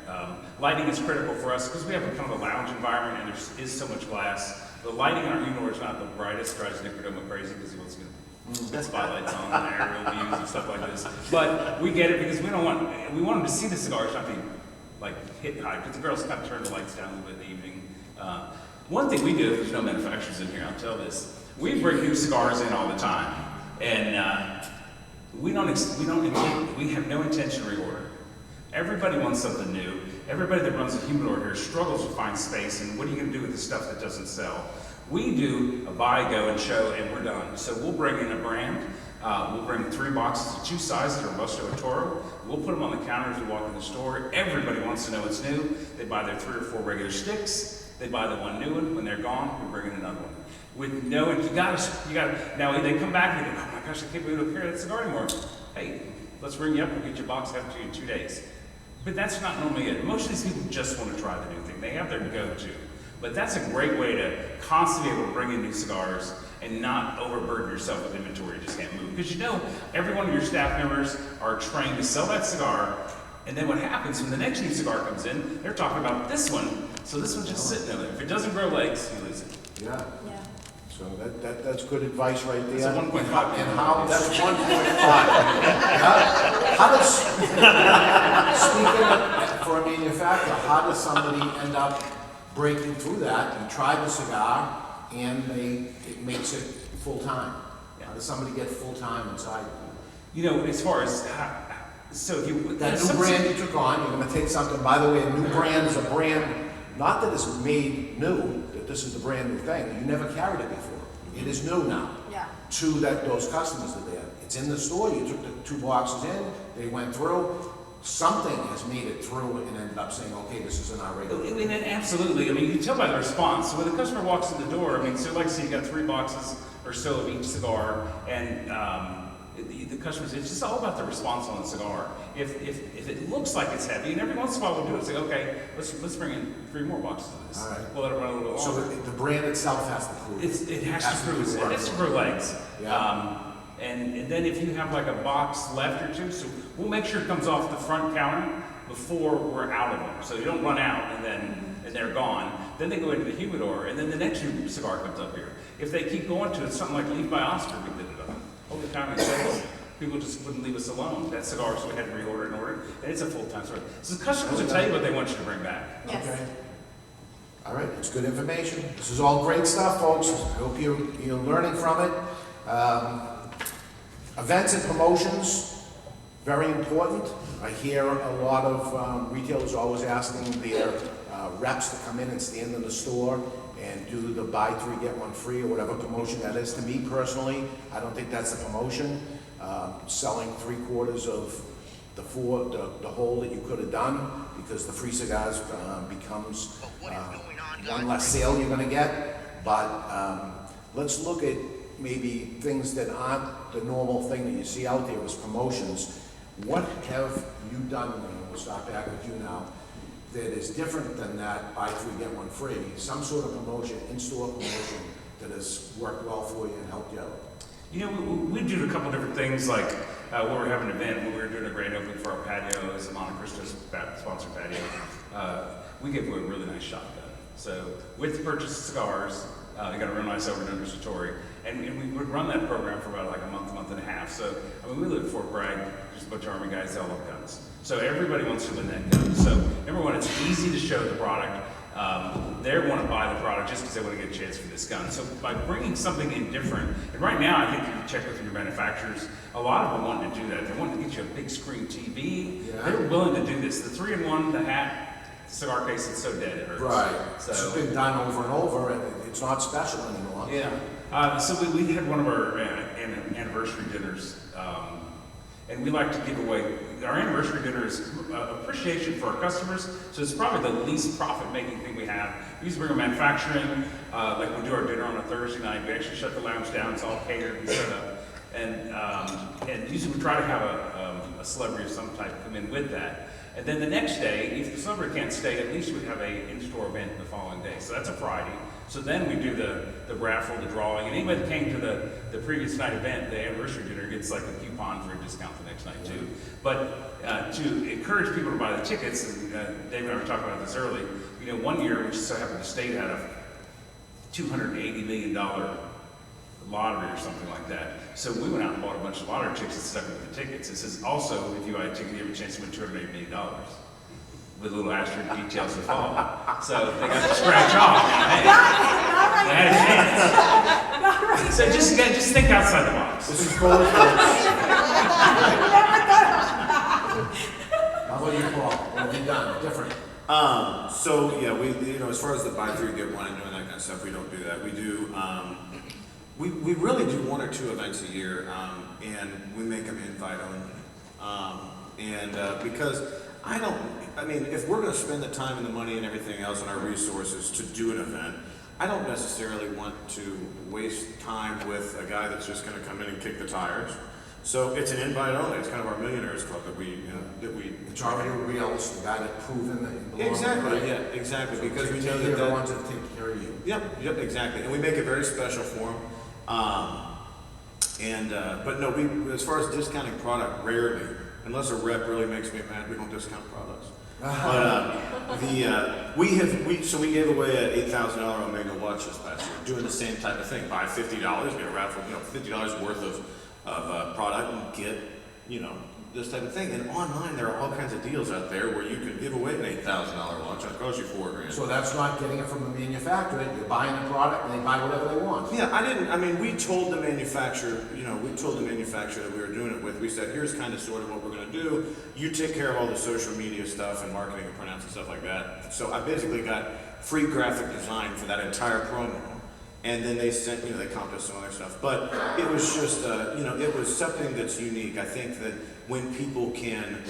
Lighting is critical for us because we have a kind of a lounge environment and there is so much glass. The lighting in our humidor is not the brightest, drives Nick Perdomo crazy because he wants to get spotlights on and aerial views and stuff like this. But we get it because we want them to see the cigars, not be like hit high, because the girls kind of turn the lights down a little bit in the evening. One thing we do, if there's no manufacturers in here, I'll tell this. We bring new cigars in all the time, and we have no intention to reorder. Everybody wants something new. Everybody that runs a humidor here struggles to find space, and what are you going to do with the stuff that doesn't sell? We do a buy, go, and show, and we're done. So we'll bring in a brand. We'll bring 3 boxes of 2 sizes or Robusto or Toro. We'll put them on the counter as we walk in the store. Everybody wants to know it's new. They buy their 3 or 4 regular sticks. They buy the one new one. When they're gone, we bring in another one. With no, you gotta, now they come back and they go, oh my gosh, I can't believe we don't carry that cigar anymore. Hey, let's bring you up and get your box out to you in 2 days. But that's not normally it. Most of these people just want to try the new thing. They have their go-to. But that's a great way to constantly be able to bring in new cigars and not overburden yourself with inventory you just can't move. Because you know, every one of your staff members are trained to sell that cigar, and then what happens when the next new cigar comes in, they're talking about this one. So this one's just sitting there. If it doesn't grow legs, you lose it. Yeah. Yeah. So that's good advice right there. It's a 1.5. And how, that's 1.5. How does, speaking of, for a manufacturer, how does somebody end up breaking through that and try the cigar and it makes it full-time? How does somebody get full-time inside? You know, as far as, so if you... That new brand you took on, you're gonna take something, by the way, a new brand is a brand, not that it's made new, that this is the brand new thing, you never carried it before. It is new now. Yeah. To those customers that they have. It's in the store, you took the 2 boxes in, they went through, something has made it through and ended up saying, okay, this isn't our regular. I mean, absolutely. I mean, you can tell by the response. So when the customer walks in the door, I mean, so like I said, you got 3 boxes or so of each cigar, and the customers, it's just all about the response on the cigar. If it looks like it's heavy, and every once in a while we'll do it, say, okay, let's bring in 3 more boxes of this. All right. We'll let it run a little bit So longer. the brand itself has to prove it. It has to prove it. It has to grow legs. Yeah. And then if you have like a box left or 2, so we'll make sure it comes off the front counter before we're out of them. So you don't run out and they're gone. Then they go into the humidor, and then the next cigar comes up here. If they keep going to it, something like Leave by Oscar, we did it on. Over the time people just wouldn't leave us alone. That cigar, so we had to reorder and order, and it's a full-time cigar. So the customers will tell you what they want you to bring back. Yes. Okay. All right, it's good information. This is all great stuff, folks. I hope you're learning from it. Events and promotions, very important. I hear a lot of retailers always asking their reps to come in and stand in the store and do the buy 3, get 1 free or whatever promotion that is. To me personally, I don't think that's a promotion. Selling 3/4 of the whole that you could have done, because the free cigars becomes one less sale you're going to get. But let's look at maybe things that aren't the normal thing that you see out there as promotions. What have you done, and we'll start back with you now, that is different than that buy 3, get 1 free? Some sort of promotion, in-store promotion that has worked well for you and helped you out? You know, we do a couple different things, like when we're having an event, when we were doing a grand opening for our patio, as a Monte Cristo sponsored patio, we gave away a really nice shotgun. So with the purchase of cigars, you got a real nice overdone Tory, and we would run that program for about like a month and a half. So, I mean, we live in Fort Bragg, just a bunch of Army guys, they all love guns. So everybody wants to win that gun. So number one, it's easy to show the product. They want to buy the product just because they want to get a chance for this gun. So by bringing something in different, and right now I think if you check with your manufacturers, a lot of them want to do that. They want to get you a big screen TV. Yeah. They're willing to do this. The 3-in-1, the hat, the cigar case, it's so dead it hurts. Right. So, it's been done over and over, and it's not special anymore. yeah. So we had one of our anniversary dinners, and we like to give away, our anniversary dinner is appreciation for our customers, so it's probably the least profit-making thing we have. We used to bring a manufacturing, like we do our dinner on a Thursday night, we actually shut the lounge down, it's all catered and set up. And usually we try to have a celebrity of some type come in with that. And then the next day, if the celebrity can't stay, at least we have a in-store event the following day. So that's a Friday. So then we do the raffle, the drawing, and anybody that came to the previous night event, the anniversary dinner, gets like a coupon for a discount the next night too. But to encourage people to buy the tickets, and Dave and I were talking about this early, you know, one year, we just so happened the state had a $280 million lottery or something like that. So we went out and bought a bunch of lottery tickets and stuck with the tickets. It says also, if you buy a ticket, you have a chance to win $280 million. with little asterisk details to follow. So they got to scratch off. Hey, Not right they had a there. Not right chance. So just think outside the box. This is gold, folks. Never thought How about you, Paul? What have you done different? So yeah, we, you know, as far as the buy three get one and doing that kind of stuff, we don't do that. We do, we really do 1 or 2 events a year, and we make them invite only. Because I mean, if we're going to spend the time and the money and everything else and our resources to do an event, I don't necessarily want to waste time with a guy that's just going to come in and kick the tires. So it's an invite only. It's kind of our millionaires club that we, It's already real, it's the guy that proven that you belong. Exactly, right? yeah, exactly, because we know Take care of the that. ones that take care of you. Yep, exactly, and we make it very special for them. But no, we, as far as discounting product, rarely, unless a rep really makes me mad, we don't discount products. But so we gave away an $8,000 Omega watch this past year, doing the same type of thing. Buy $50, get a raffle, $50 worth of product and get, this type of thing. And online, there are all kinds of deals out there where you can give away an $8,000 watch that costs you $4,000. So that's not getting it from the manufacturer, you're buying the product and they buy whatever they want. Yeah, we told the manufacturer, that we were doing it with. We said, here's kind of sort of what we're going to do. You take care of all the social media stuff and marketing and printouts and stuff like that. So I basically got free graphic design for that entire promo. And then they sent, they comped us some other stuff. But it was just, it was something that's unique. I think that when people can,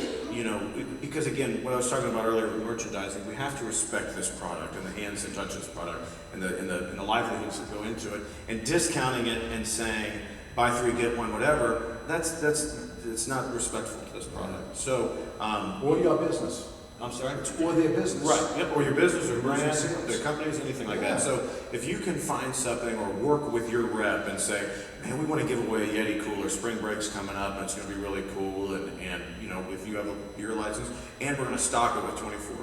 because again, what I was talking about earlier with merchandising, we have to respect this product and the hands that touch this product and the livelihoods that go into it. And discounting it and saying, buy 3, get 1, whatever, it's not respectful to this product. So, Or your business. I'm sorry? Or their business. Right, yep, or your business or brand, Business sales. their companies, anything like Yeah. that. So if you can find something or work with your rep and say, man, we want to give away a Yeti cooler, spring break's coming up and it's going to be really cool and if you have a beer license and we're going to stock it with 24,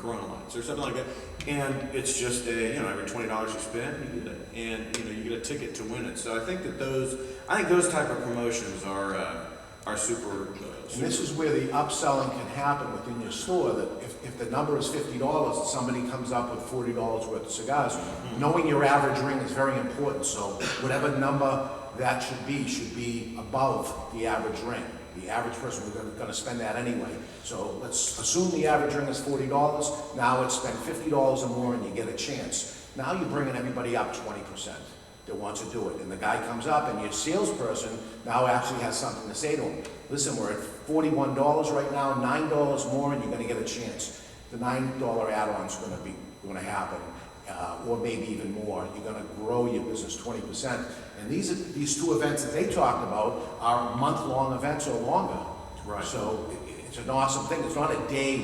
Corona lights or something like that. And it's just every $20 you spend, you get it. And, you get a ticket to win it. So I think those type of promotions are super. And this is where the upselling can happen within your store, that if the number is $50 and somebody comes up with $40 worth of cigars, knowing your average ring is very important. So whatever number that should be above the average ring. The average person is going to spend that anyway. So let's assume the average ring is $40. Now it's spend $50 or more and you get a chance. Now you're bringing everybody up 20%. That wants to do it. And the guy comes up and your salesperson now actually has something to say to him. Listen, we're at $41 right now, $9 more and you're going to get a chance. The $9 add-on's going to happen, or maybe even more. You're going to grow your business 20%. And these 2 events that they talked about are month-long events or longer. Right. So it's an awesome thing. It's not a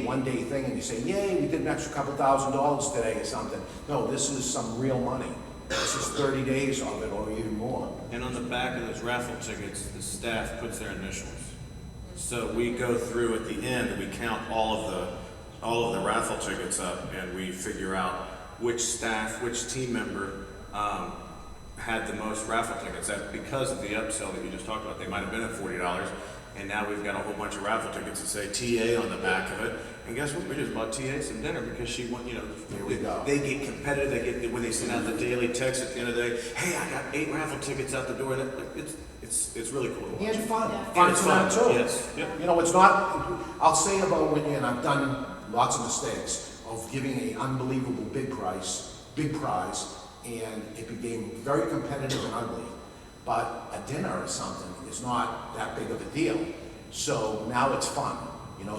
one-day thing and you say, yay, we did an extra couple $1,000s today or something. No, this is some real money. This is 30 days of it or even more. And on the back of those raffle tickets, the staff puts their initials. So we go through at the end and we count all of the raffle tickets up and we figure out which staff, which team member had the most raffle tickets. That's because of the upsell that you just talked about. They might have been at $40 and now we've got a whole bunch of raffle tickets that say TA on the back of it. And guess what? We just bought TA some dinner because she went, Here we go. they get competitive. When they send out the daily text at the end of the day, hey, I got 8 raffle tickets out the door. And it's really cool to watch. And fun. Yeah. Fun And for them fun, too. yes. Yep. It's not, I'll say about when and I've done lots of mistakes of giving an unbelievable big prize, and it became very competitive and ugly. But a dinner or something is not that big of a deal. So now it's fun.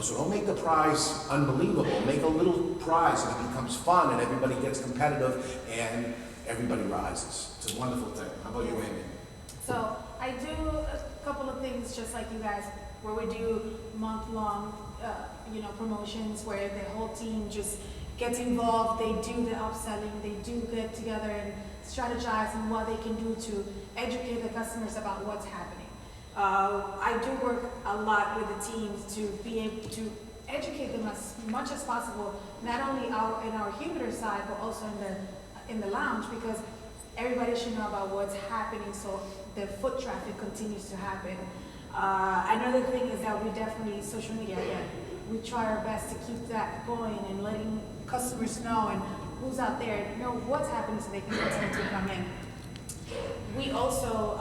So don't make the prize unbelievable. Make a little prize and it becomes fun and everybody gets competitive and everybody rises. It's a wonderful thing. How about you, Amy? So I do a couple of things just like you guys, where we do month-long, promotions where the whole team just gets involved. They do the upselling. They do get together and strategize on what they can do to educate the customers about what's happening. I do work a lot with the teams to be able to educate them as much as possible, not only in our humidor side, but also in the lounge, because everybody should know about what's happening so the foot traffic continues to happen. Another thing is that we definitely, social media, we try our best to keep that going and letting customers know and who's out there, know what's happening so they can continue to come in. We also,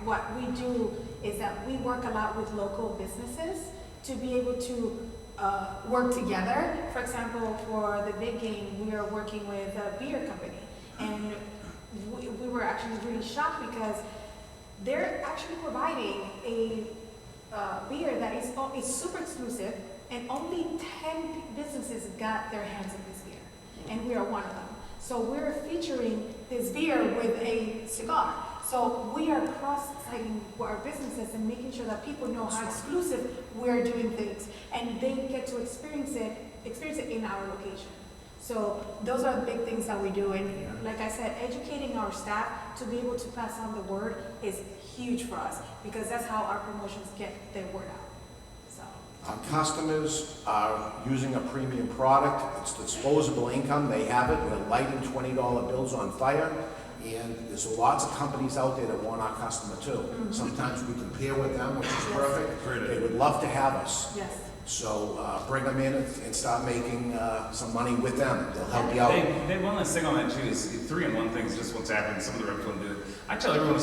what we do is that we work a lot with local businesses to be able to work together. For example, for the big game, we are working with a beer company, and we were actually really shocked because they're actually providing a beer that is super exclusive, and only 10 businesses got their hands on this beer, and we are one of them. So we're featuring this beer with a cigar. So we are cross-siting our businesses and making sure that people know how exclusive we're doing things, and they get to experience it in our location. So those are the big things that we do, and like I said, educating our staff to be able to pass on the word is huge for us, because that's how our promotions get their word out. So Our customers are using a premium product. It's disposable income. They have it. We're lighting $20 bills on fire. And there's lots of companies out there that want our customer too. Sometimes we compare with them, which is perfect. They would love to have us. yes. So bring them in and start making some money with them. They'll help you out. One last thing on that too is 3-in-1 things. Just what's happening. Some of the reps want to do it. I tell everyone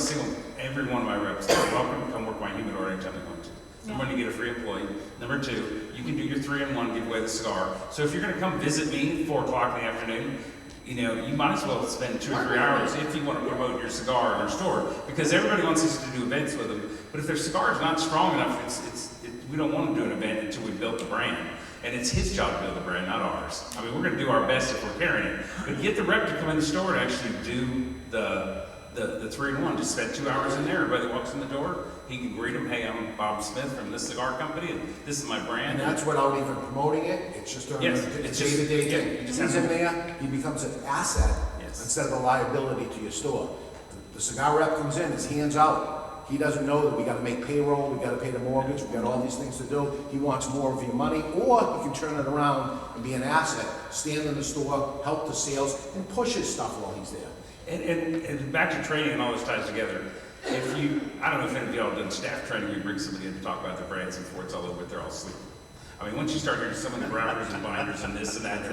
every one of my reps, they're welcome to come work my humidor anytime they want to. Number one, you get a free employee. Number two, you can do your 3-in-1, give away the cigar. So if you're going to come visit me 4 o'clock in the afternoon, you might as well spend 2 or 3 hours if you want to promote your cigar in our store, because everybody wants us to do events with them. But if their cigar is not strong enough, we don't want to do an event until we built the brand. And it's his job to build the brand, not ours. I mean, we're going to do our best if we're carrying it. But get the rep to come in the store and actually do the 3-in-1. Just spend 2 hours in there. Everybody that walks in the door, he can greet them. Hey, I'm Bob Smith from this cigar company, and this is my brand. And that's without even promoting it. It's just a day-to-day thing. He's in there, he becomes an asset instead of a liability to your store. The cigar rep comes in, his hands out. He doesn't know that we got to make payroll, we got to pay the mortgage, we got all these things to do. He wants more of your money, or he can turn it around and be an asset, stand in the store, help the sales, and push his stuff while he's there. And back to training and all this ties together. I don't know if any of y'all done staff training, you bring somebody in to talk about their brands, and before it's all over, they're all asleep. I mean, once you start hearing some of the grounders and binders and this and that,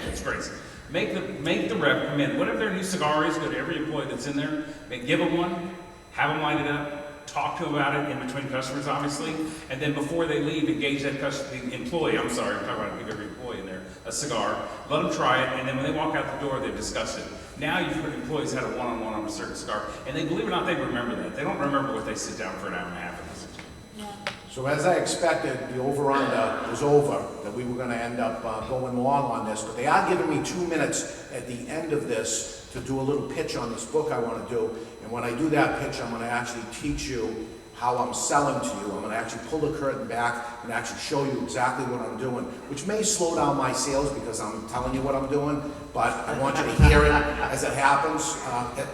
it's crazy. Make the rep come in. Whatever their new cigar is, go to every employee that's in there, give them one, have them light it up, talk to them about it in between customers, obviously, and then before they leave, engage that the employee, I'm talking about give every employee in there a cigar, let them try it, and then when they walk out the door, they've discussed it. Now you've heard employees had a one-on-one on a certain cigar, and they, believe it or not, they remember that. They don't remember what they sit down for an hour and a half and listen to. So as I expected, the over-under was over, that we were going to end up going long on this, but they are giving me 2 minutes at the end of this to do a little pitch on this book I want to do. And when I do that pitch, I'm going to actually teach you how I'm selling to you. I'm going to actually pull the curtain back and actually show you exactly what I'm doing, which may slow down my sales because I'm telling you what I'm doing, but I want you to hear it as it happens,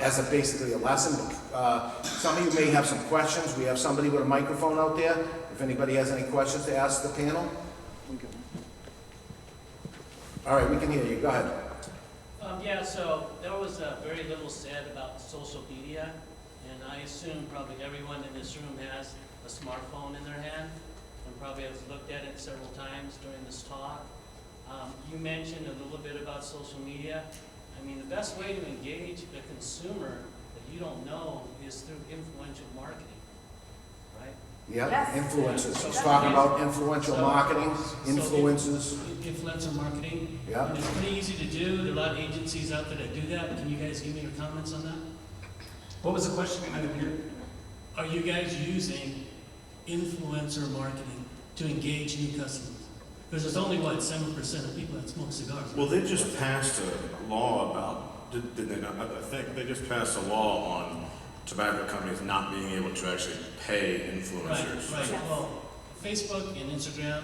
as basically a lesson. Some of you may have some questions. We have somebody with a microphone out there. If anybody has any questions to ask the panel. All right, we can hear you. Go ahead. Yeah, so there was very little said about social media, and I assume probably everyone in this room has a smartphone in their hand and probably has looked at it several times during this talk. You mentioned a little bit about social media. I mean, the best way to engage a consumer that you don't know is through influential marketing, right? Yeah, Yes. influencers. He's talking about influential marketing, influences. Influencer marketing. Yeah. And it's pretty easy to do. There are a lot of agencies out there that do that. Can you guys give me your comments on that? What was the question? I didn't hear. Are you guys using influencer marketing to engage new customers? Because there's only, 7% of people that smoke cigars. Well, they just passed a law about, did they not? I think they just passed a law on tobacco companies not being able to actually pay influencers. Right. Well, Facebook and Instagram,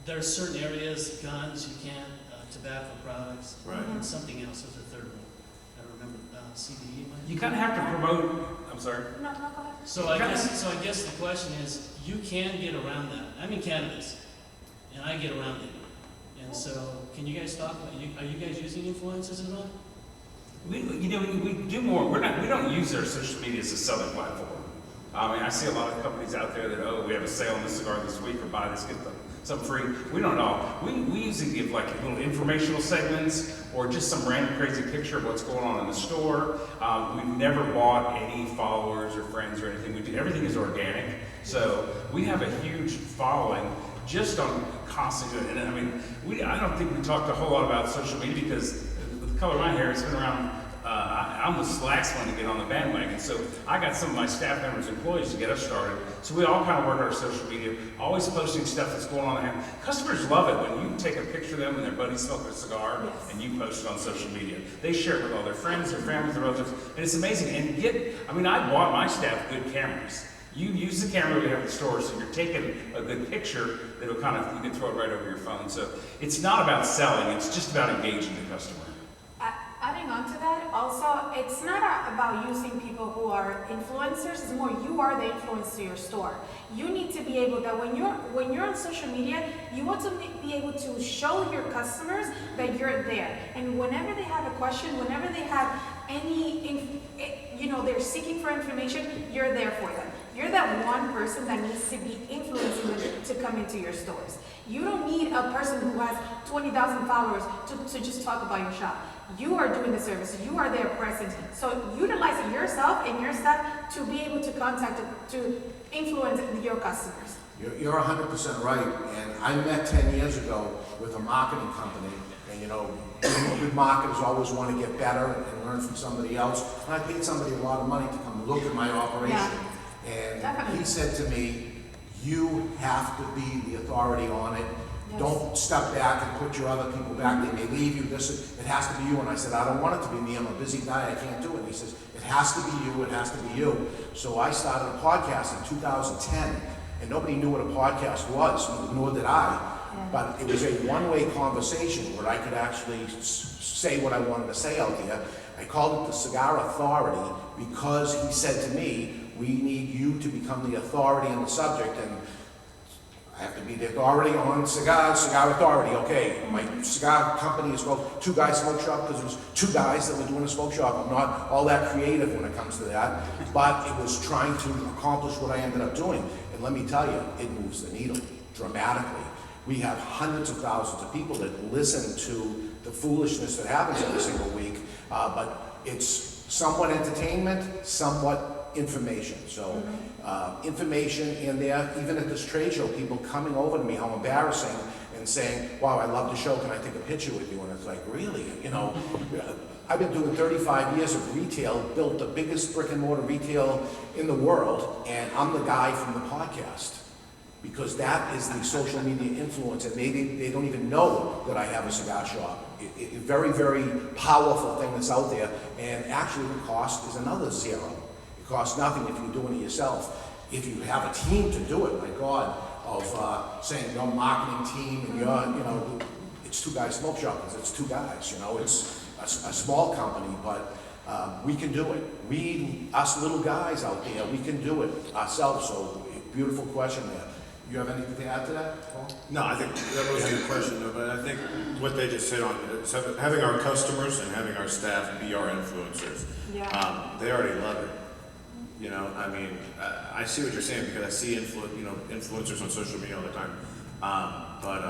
there are certain areas, guns, you can't, tobacco products, Right. and something else. There's a third one. I don't remember, CBD. You kind of have to promote. I'm sorry. No, go ahead. So I guess the question is, you can get around that. I'm in cannabis, and I get around it. And so, can you guys talk about? Are you guys using influencers at all? We do more. We don't use our social media as a selling platform. I mean, I see a lot of companies out there that, oh, we have a sale on this cigar this week, or buy this, get something free. We don't at all. We usually give like little informational segments or just some random crazy picture of what's going on in the store. We've never bought any followers or friends or anything. We do, everything is organic. So we have a huge following just on constantly doing it. And I mean, I don't think we talked a whole lot about social media because the color of my hair, it's been around. I'm the last one to get on the bandwagon, so I got some of my staff members, employees to get us started. So we all kind of work our social media, always posting stuff that's going on there. Customers love it when you take a picture of them and their buddy smoking a cigar and you post it on social media. They share it with all their friends, their families, their relatives, and it's amazing. And I bought my staff good cameras. You use the camera we have at the store, so you're taking a good picture that'll kind of, you can throw it right over your phone. So it's not about selling, it's just about engaging the customer. Adding on to that, also, it's not about using people who are influencers. It's more you are the influence to your store. You need to be able that when you're on social media, you want to be able to show your customers that you're there. And whenever they have a question, whenever they have any, they're seeking for information, you're there for them. You're that one person that needs to be influencing them to come into your stores. You don't need a person who has 20,000 followers to just talk about your shop. You are doing the service. You are there present. So utilize yourself and your staff to be able to to influence your customers. You're 100% right. And I met 10 years ago with a marketing company. And good marketers always want to get better and learn from somebody else. And I paid somebody a lot of money to come look at my operation. Yeah. And Definitely. he said to me, you have to be the authority on it. Yes. Don't step back and put your other people back. They may leave you. It has to be you. And I said, I don't want it to be me. I'm a busy guy. I can't do it. And he says, it has to be you. It has to be you. So I started a podcast in 2010, and nobody knew what a podcast was, nor did I. Yeah. But it was a one-way conversation where I could actually say what I wanted to say out there. I called it the Cigar Authority because he said to me, we need you to become the authority on the subject, and I have to be the authority on cigars, Cigar Authority. Okay, my cigar company is called Two Guys Smoke Shop because it was two guys that were doing a smoke shop. I'm not all that creative when it comes to that, but it was trying to accomplish what I ended up doing. And let me tell you, it moves the needle dramatically. We have hundreds of thousands of people that listen to the foolishness that happens every single week, but it's somewhat entertainment, somewhat information. So information in there, even at this trade show, people coming over to me, how embarrassing, and saying, wow, I love the show, can I take a picture with you? And it's like, really? I've been doing 35 years of retail, built the biggest brick and mortar retail in the world, and I'm the guy from the podcast. Because that is the social media influence, and maybe they don't even know that I have a cigar shop. It's a very, very powerful thing that's out there, and actually the cost is another zero. It costs nothing if you're doing it yourself. If you have a team to do it, my God, of saying your marketing team and your, it's Two Guys Smoke Shop because it's two guys, it's a small company, but we can do it. Us little guys out there, we can do it ourselves. So beautiful question there. You have anything to add to that, Paul? No, I think that was a good question, though, but I think what they just said on it, having our customers and having our staff be our influencers, they already love it. I see what you're saying because I see influencers on social media all the time. But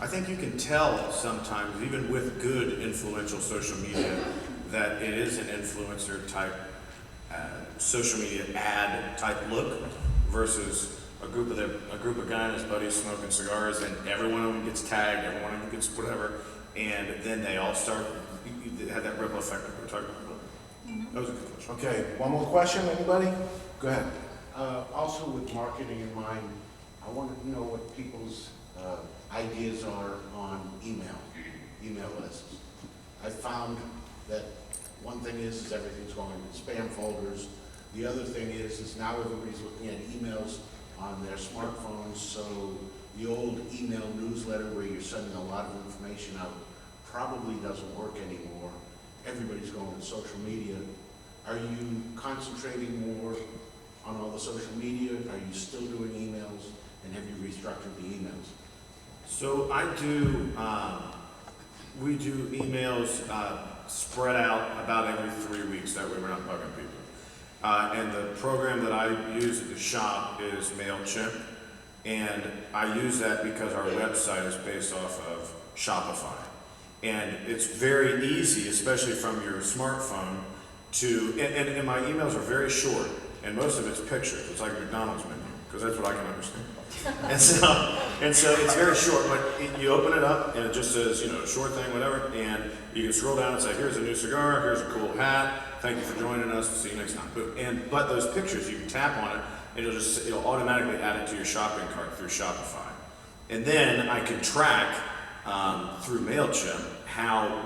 I think you can tell sometimes, even with good influential social media, that it is an influencer type social media ad type look versus a group of guys and his buddies smoking cigars, and every one of them gets tagged, every one of them gets whatever, and then they all start, you have that ripple effect that we're talking about. That was a good question. Okay, one more question, anybody? Go ahead. Also with marketing in mind, I wanted to know what people's ideas are on email lists. I found that one thing is everything's going in spam folders. The other thing is now everybody's looking at emails on their smartphones, so the old email newsletter where you're sending a lot of information out probably doesn't work anymore. Everybody's going to social media. Are you concentrating more on all the social media? Are you still doing emails? And have you restructured the emails? So I do, we do emails spread out about every 3 weeks, that way we're not bugging people. And the program that I use at the shop is MailChimp. And I use that because our website is based off of Shopify. And it's very easy, especially from your smartphone, and my emails are very short, and most of it's pictures. It's like a McDonald's menu, because that's what I can understand. and so it's very short, but you open it up, and it just says, short thing, whatever, and you can scroll down and say, here's a new cigar, here's a cool hat, thank you for joining us, see you next time. Boom. But those pictures, you can tap on it, and it'll automatically add it to your shopping cart through Shopify. And then I can track through MailChimp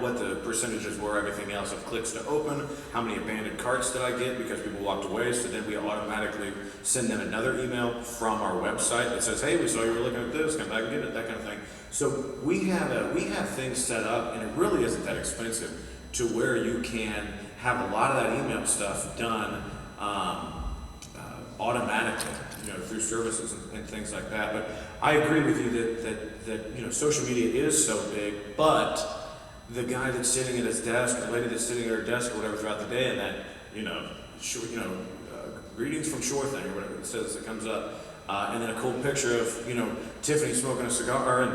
what the percentages were, everything else of clicks to open, how many abandoned carts did I get because people walked away, so then we automatically send them another email from our website that says, hey, we saw you were looking at this, come back and get it, that kind of thing. So we have things set up, and it really isn't that expensive, to where you can have a lot of that email stuff done automatically, through services and things like that. But I agree with you that social media is so big, but the guy that's sitting at his desk, the lady that's sitting at her desk or whatever throughout the day, and that greetings from shore thing or whatever it says that comes up, and then a cool picture of Tiffany smoking a cigar, and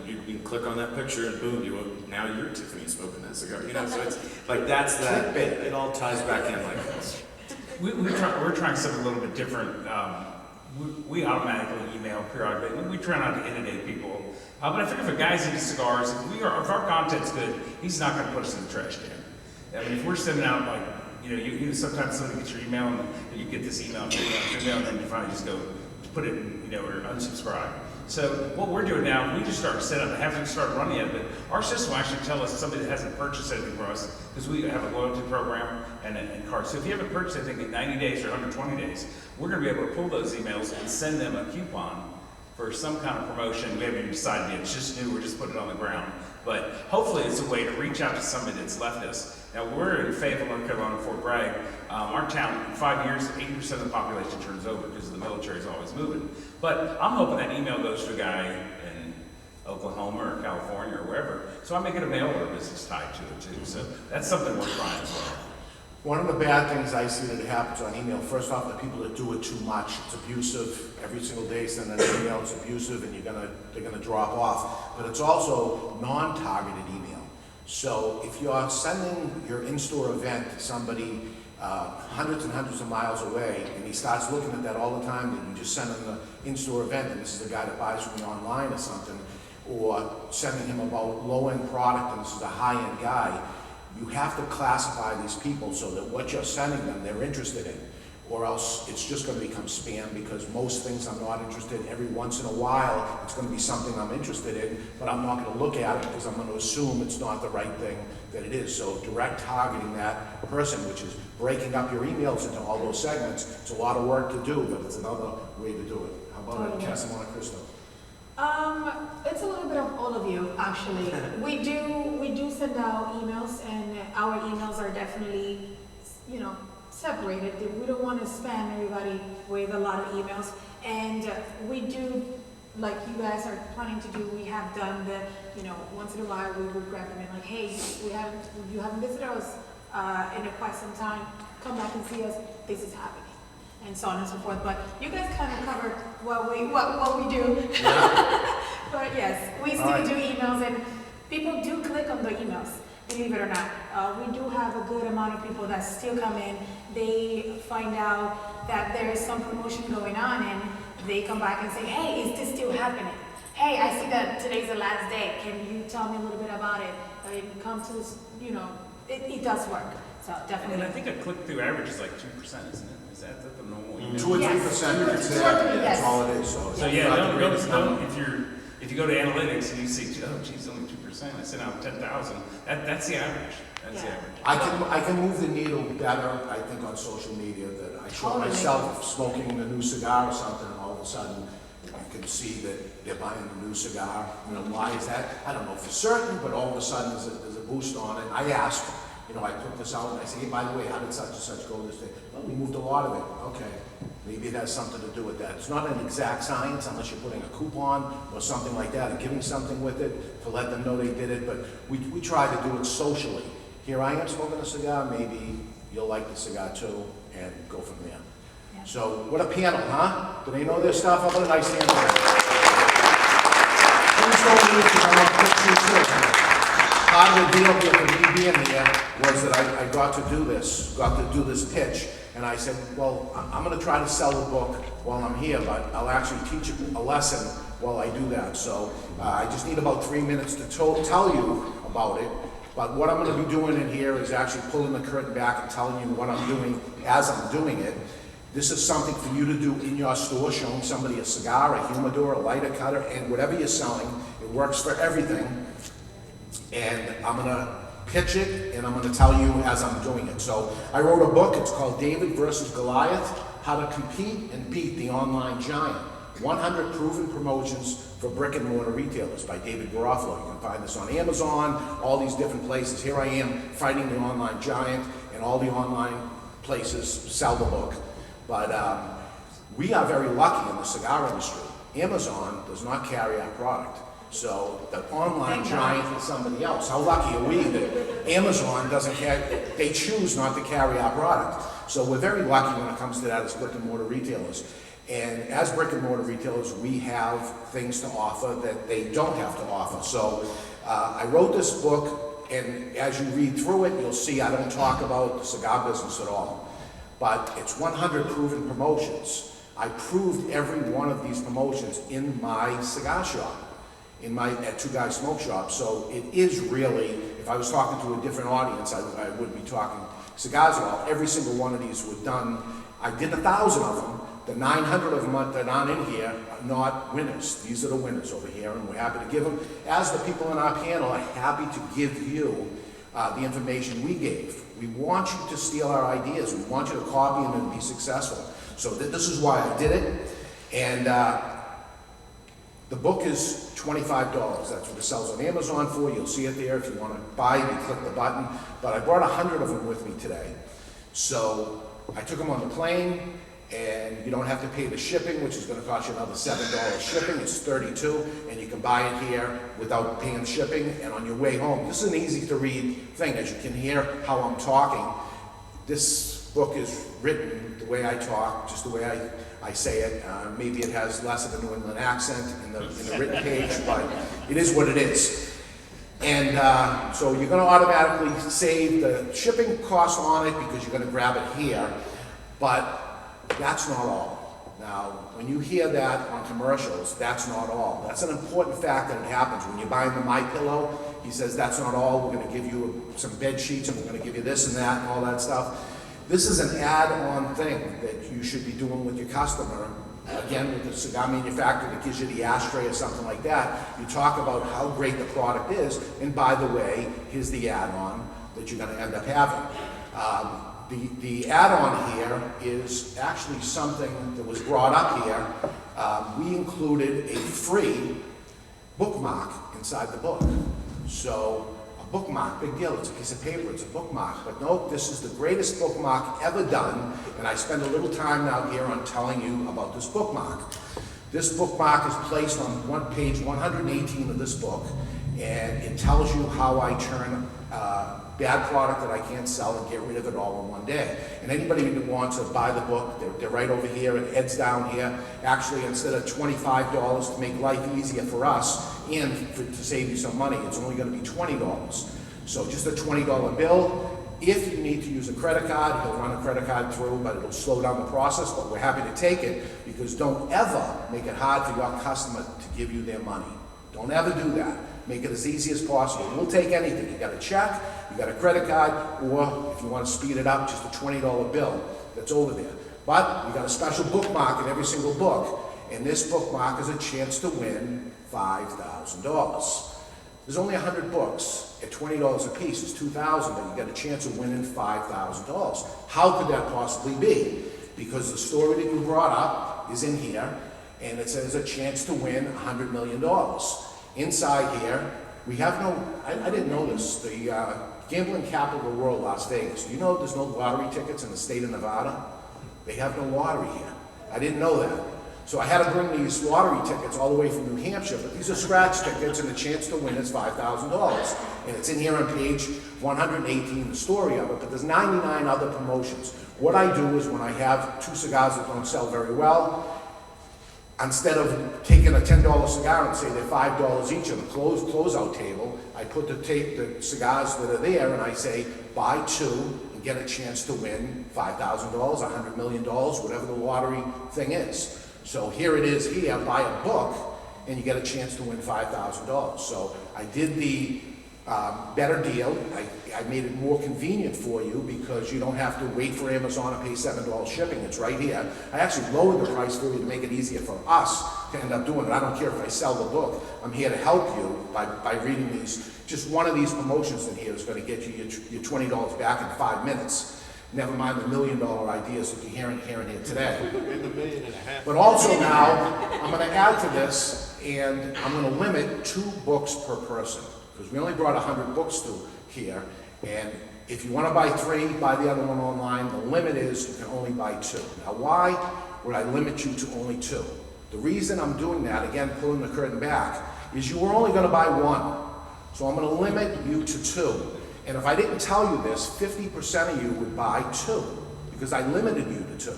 you can click on that picture, and boom, now you're Tiffany smoking that cigar. So it's like that's that. It all ties back in like this. We're trying something a little bit different. We automatically email periodically. We try not to inundate people. But I think if a guy's into cigars, if our content's good, he's not going to put us in the trash can. I mean, if we're sending out sometimes somebody gets your email and you get this email, and then you finally just go put it in, or unsubscribe. So what we're doing now, we just start setting up, haven't started running yet, but our system will actually tell us somebody that hasn't purchased anything from us, because we have a loyalty program and cards. So if you haven't purchased anything in 90 days or 120 days, we're going to be able to pull those emails and send them a coupon for some kind of promotion. We haven't even decided yet. It's just new. We're just putting it on the ground. But hopefully it's a way to reach out to somebody that's left us. Now, we're in Fayetteville, North Carolina, Fort Bragg. Our town, in 5 years, 80% of the population turns over because the military is always moving. But I'm hoping that email goes to a guy in Oklahoma or California or wherever. So I may get a mail order business tied to it too. So that's something we're trying as well. One of the bad things I see that happens on email, first off, the people that do it too much, it's abusive. Every single day send an email, it's abusive, and they're gonna drop off. But it's also non-targeted email. So if you're sending your in-store event to somebody hundreds and hundreds of miles away, and he starts looking at that all the time, then you just send him the in-store event, and this is a guy that buys from you online or something, or sending him about low-end product, and this is a high-end guy, you have to classify these people so that what you're sending them, they're interested in. Or else it's just going to become spam, because most things I'm not interested in. Every once in a while, it's going to be something I'm interested in, but I'm not going to look at it because I'm going to assume it's not the right thing that it is. So direct targeting that person, which is breaking up your emails into all those segments, it's a lot of work to do, but it's another way to do it. How about it, Cassie Monte Cristo? It's a little bit of all of you, actually. We do send out emails, and our emails are definitely, separated. We don't want to spam everybody with a lot of emails. And we do, like you guys are planning to do, we have done the, once in a while we would grab them and like, hey, you haven't visited us in quite some time. Come back and see us. This is happening. And so on and so forth. But you guys kind of covered what we do. Yeah. But yes, we still do emails, and people do click on the emails, believe it or not. We do have a good amount of people that still come in. They find out that there is some promotion going on, and they come back and say, hey, is this still happening? Hey, I see that today's the last day. Can you tell me a little bit about it? Come to this, it does work. So definitely. And I think a click-through average is like 2%, isn't it? Is that the normal email? 2 or 3%, that's all it is. So yeah, don't, if you go to analytics and you see, oh, geez, only 2%, I sent out 10,000. That's the average. That's the average. I can move the needle better, I think, on social media, that I show myself smoking a new cigar or something, and all of a sudden you can see that they're buying a new cigar. Why is that? I don't know for certain, but all of a sudden there's a boost on it. I ask, I put this out and I say, hey, by the way, how did such and such go this day? Well, we moved a lot of it. Okay, maybe it has something to do with that. It's not an exact science unless you're putting a coupon or something like that, or giving something with it to let them know they did it, but we try to do it socially. Here I am smoking a cigar, maybe you'll like the cigar too, and go from there. Yeah. So, what a panel, huh? Do they know their stuff? How about a nice hand for them? Please don't leave, because I want pictures too. Part of the deal here for me being here was that I got to do this pitch. And I said, well, I'm gonna try to sell the book while I'm here, but I'll actually teach a lesson while I do that. So I just need about 3 minutes to tell you about it. But what I'm gonna be doing in here is actually pulling the curtain back and telling you what I'm doing as I'm doing it. This is something for you to do in your store, showing somebody a cigar, a humidor, a lighter cutter, and whatever you're selling. It works for everything. And I'm gonna pitch it, and I'm gonna tell you as I'm doing it. So I wrote a book, it's called David versus Goliath, How to Compete and Beat the Online Giant. 100 Proven Promotions for Brick and Mortar Retailers by David Garofalo. You can find this on Amazon, all these different places. Here I am fighting the online giant, and all the online places sell the book. But we are very lucky in the cigar industry. Amazon does not carry our product. So the online giant is somebody else. How lucky are we that Amazon doesn't carry, they choose not to carry our product. So we're very lucky when it comes to that as brick and mortar retailers. And as brick and mortar retailers, we have things to offer that they don't have to offer. So I wrote this book, and as you read through it, you'll see I don't talk about the cigar business at all. But it's 100 proven promotions. I proved every one of these promotions in my cigar shop. At Two Guys Smoke Shop. So it is really, if I was talking to a different audience, I would be talking cigars at all. Every single one of these were done. I did 1,000 of them. The 900 of them that aren't in here are not winners. These are the winners over here, and we're happy to give them. As the people in our panel are happy to give you the information we gave. We want you to steal our ideas. We want you to copy them and be successful. So this is why I did it. And the book is $25. That's what it sells on Amazon for. You'll see it there. If you want to buy it, you click the button. But I brought 100 of them with me today. So I took them on the plane, and you don't have to pay the shipping, which is going to cost you another $7 shipping. It's $32, and you can buy it here without paying shipping. And on your way home, this is an easy to read thing. As you can hear how I'm talking, this book is written the way I talk, just the way I say it. Maybe it has less of a New England accent in the written page, but it is what it is. And so you're going to automatically save the shipping cost on it because you're going to grab it here. But that's not all. Now, when you hear that on commercials, that's not all. That's an important fact that it happens. When you're buying the MyPillow, he says that's not all. We're going to give you some bed sheets, and we're going to give you this and that and all that stuff. This is an add-on thing that you should be doing with your customer. Again, with the cigar manufacturer that gives you the ashtray or something like that, you talk about how great the product is, and by the way, here's the add-on that you're going to end up having. The add-on here is actually something that was brought up here. We included a free bookmark inside the book. So a bookmark, big deal, it's a piece of paper, it's a bookmark. But no, this is the greatest bookmark ever done, and I spend a little time now here on telling you about this bookmark. This bookmark is placed on page 118 of this book, and it tells you how I turn bad product that I can't sell and get rid of it all in one day. And anybody who wants to buy the book, they're right over here, and Ed's down here. Actually, instead of $25 to make life easier for us and to save you some money, it's only going to be $20. So just a $20 bill. If you need to use a credit card, he'll run a credit card through, but it'll slow down the process, but we're happy to take it, because don't ever make it hard for your customer to give you their money. Don't ever do that. Make it as easy as possible. We'll take anything. You got a check, you got a credit card, or if you want to speed it up, just a $20 bill that's over there. But we got a special bookmark in every single book, and this bookmark is a chance to win $5,000. There's only 100 books at $20 a piece. It's $2,000, but you got a chance of winning $5,000. How could that possibly be? Because the story that you brought up is in here, and it says a chance to win $100 million. Inside here, we have no, I didn't know this, the gambling capital of the world, Las Vegas. Do you know there's no lottery tickets in the state of Nevada? They have no lottery here. I didn't know that. So I had to bring these lottery tickets all the way from New Hampshire, but these are scratch tickets, and the chance to win is $5,000. And it's in here on page 118, the story of it, but there's 99 other promotions. What I do is when I have two cigars that don't sell very well, instead of taking a $10 cigar and say they're $5 each on the closeout table, I put the cigars that are there and I say, buy two and get a chance to win $5,000, $100 million, whatever the lottery thing is. So here it is here, buy a book and you get a chance to win $5,000. So I did the better deal. I made it more convenient for you because you don't have to wait for Amazon and pay $7 shipping. It's right here. I actually lowered the price for you to make it easier for us to end up doing it. I don't care if I sell the book. I'm here to help you by reading these. Just one of these promotions in here is going to get you your $20 back in 5 minutes. Never mind the $1 million ideas that you're hearing here today. And $1.5 million. But also now, I'm going to add to this, and I'm going to limit 2 books per person, because we only brought 100 books to here, and if you want to buy 3, buy the other one online. The limit is you can only buy 2. Now, why would I limit you to only 2? The reason I'm doing that, again, pulling the curtain back, is you were only going to buy 1. So I'm going to limit you to 2. And if I didn't tell you this, 50% of you would buy 2, because I limited you to 2.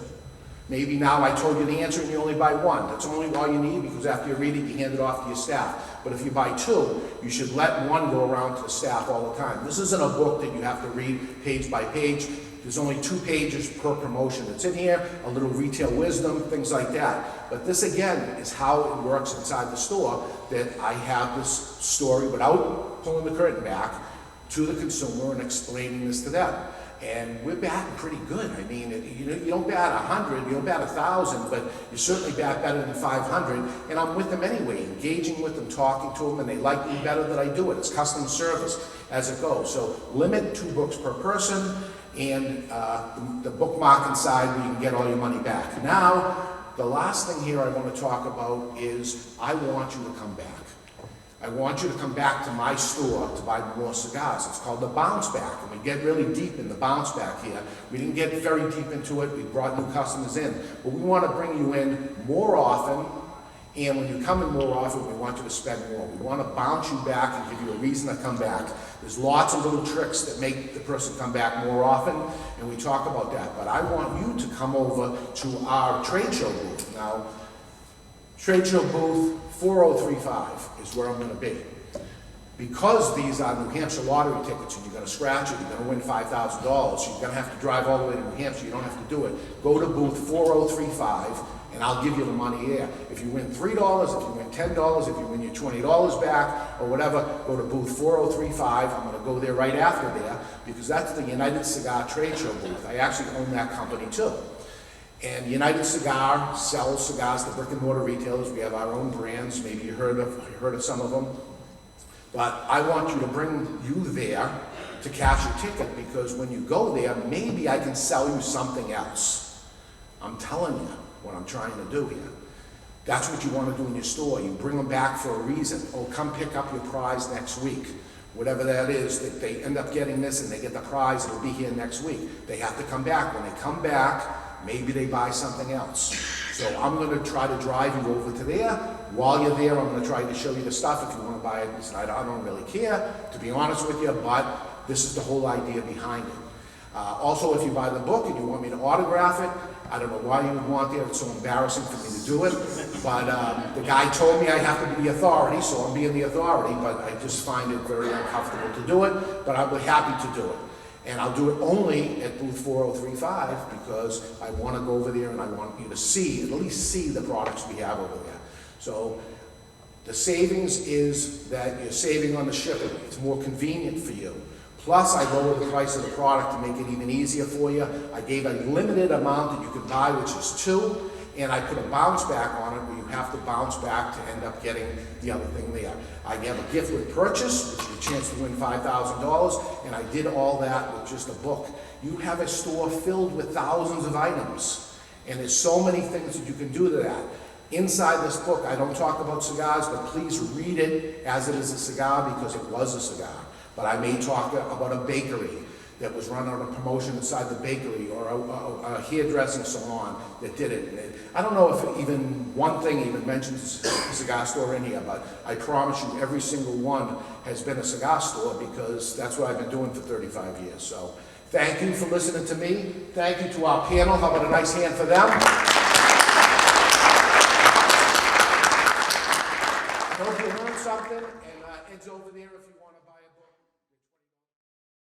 Maybe now I told you the answer and you only buy 1. That's only all you need, because after you read it, you hand it off to your staff. But if you buy 2, you should let 1 go around to the staff all the time. This isn't a book that you have to read page by page. There's only 2 pages per promotion that's in here, a little retail wisdom, things like that. But this, again, is how it works inside the store, that I have this story without pulling the curtain back to the consumer and explaining this to them. And we're batting pretty good. I mean, you don't bat 100, you don't bat 1,000, but you certainly bat better than 500. And I'm with them anyway, engaging with them, talking to them, and they like me better that I do it. It's customer service as it goes. So limit 2 books per person, and the bookmark inside where you can get all your money back. Now, the last thing here I want to talk about is I want you to come back. I want you to come back to my store to buy more cigars. It's called the bounce back, and we get really deep in the bounce back here. We didn't get very deep into it. We brought new customers in, but we want to bring you in more often, and when you come in more often, we want you to spend more. We want to bounce you back and give you a reason to come back. There's lots of little tricks that make the person come back more often, and we talk about that. But I want you to come over to our trade show booth. Now, trade show booth 4035 is where I'm going to be. Because these are New Hampshire lottery tickets and you're going to scratch it, you're going to win $5,000, so you're going to have to drive all the way to New Hampshire. You don't have to do it. Go to booth 4035 and I'll give you the money there. If you win $3, if you win $10, if you win your $20 back or whatever, go to booth 4035. I'm going to go there right after there because that's the United Cigar Trade Show booth. I actually own that company too. And United Cigar sells cigars to brick and mortar retailers. We have our own brands. Maybe you heard of some of them. But I want you to bring you there to cash your ticket, because when you go there, maybe I can sell you something else. I'm telling you what I'm trying to do here. That's what you want to do in your store. You bring them back for a reason. Oh, come pick up your prize next week. Whatever that is, that they end up getting this and they get the prize, it'll be here next week. They have to come back. When they come back, maybe they buy something else. So I'm going to try to drive you over to there. While you're there, I'm going to try to show you the stuff. If you want to buy it, listen, I don't really care, to be honest with you, but this is the whole idea behind it. Also, if you buy the book and you want me to autograph it, I don't know why you would want that. It's so embarrassing for me to do it. But the guy told me I have to be the authority, so I'm being the authority, but I just find it very uncomfortable to do it, but I'll be happy to do it. And I'll do it only at booth 4035 because I want to go over there and I want you to see, at least see the products we have over there. So the savings is that you're saving on the shipping. It's more convenient for you. Plus, I lowered the price of the product to make it even easier for you. I gave a limited amount that you could buy, which is 2, and I put a bounce back on it where you have to bounce back to end up getting the other thing there. I have a gift with purchase, which is a chance to win $5,000, and I did all that with just a book. You have a store filled with thousands of items, and there's so many things that you can do to that. Inside this book, I don't talk about cigars, but please read it as it is a cigar because it was a cigar. But I may talk about a bakery that was running a promotion inside the bakery, or a hairdressing salon that did it. I don't know if even one thing even mentions a cigar store in here, but I promise you, every single one has been a cigar store, because that's what I've been doing for 35 years. So thank you for listening to me. Thank you to our panel. How about a nice hand for them? I hope you learned something, and Ed's over there if you want.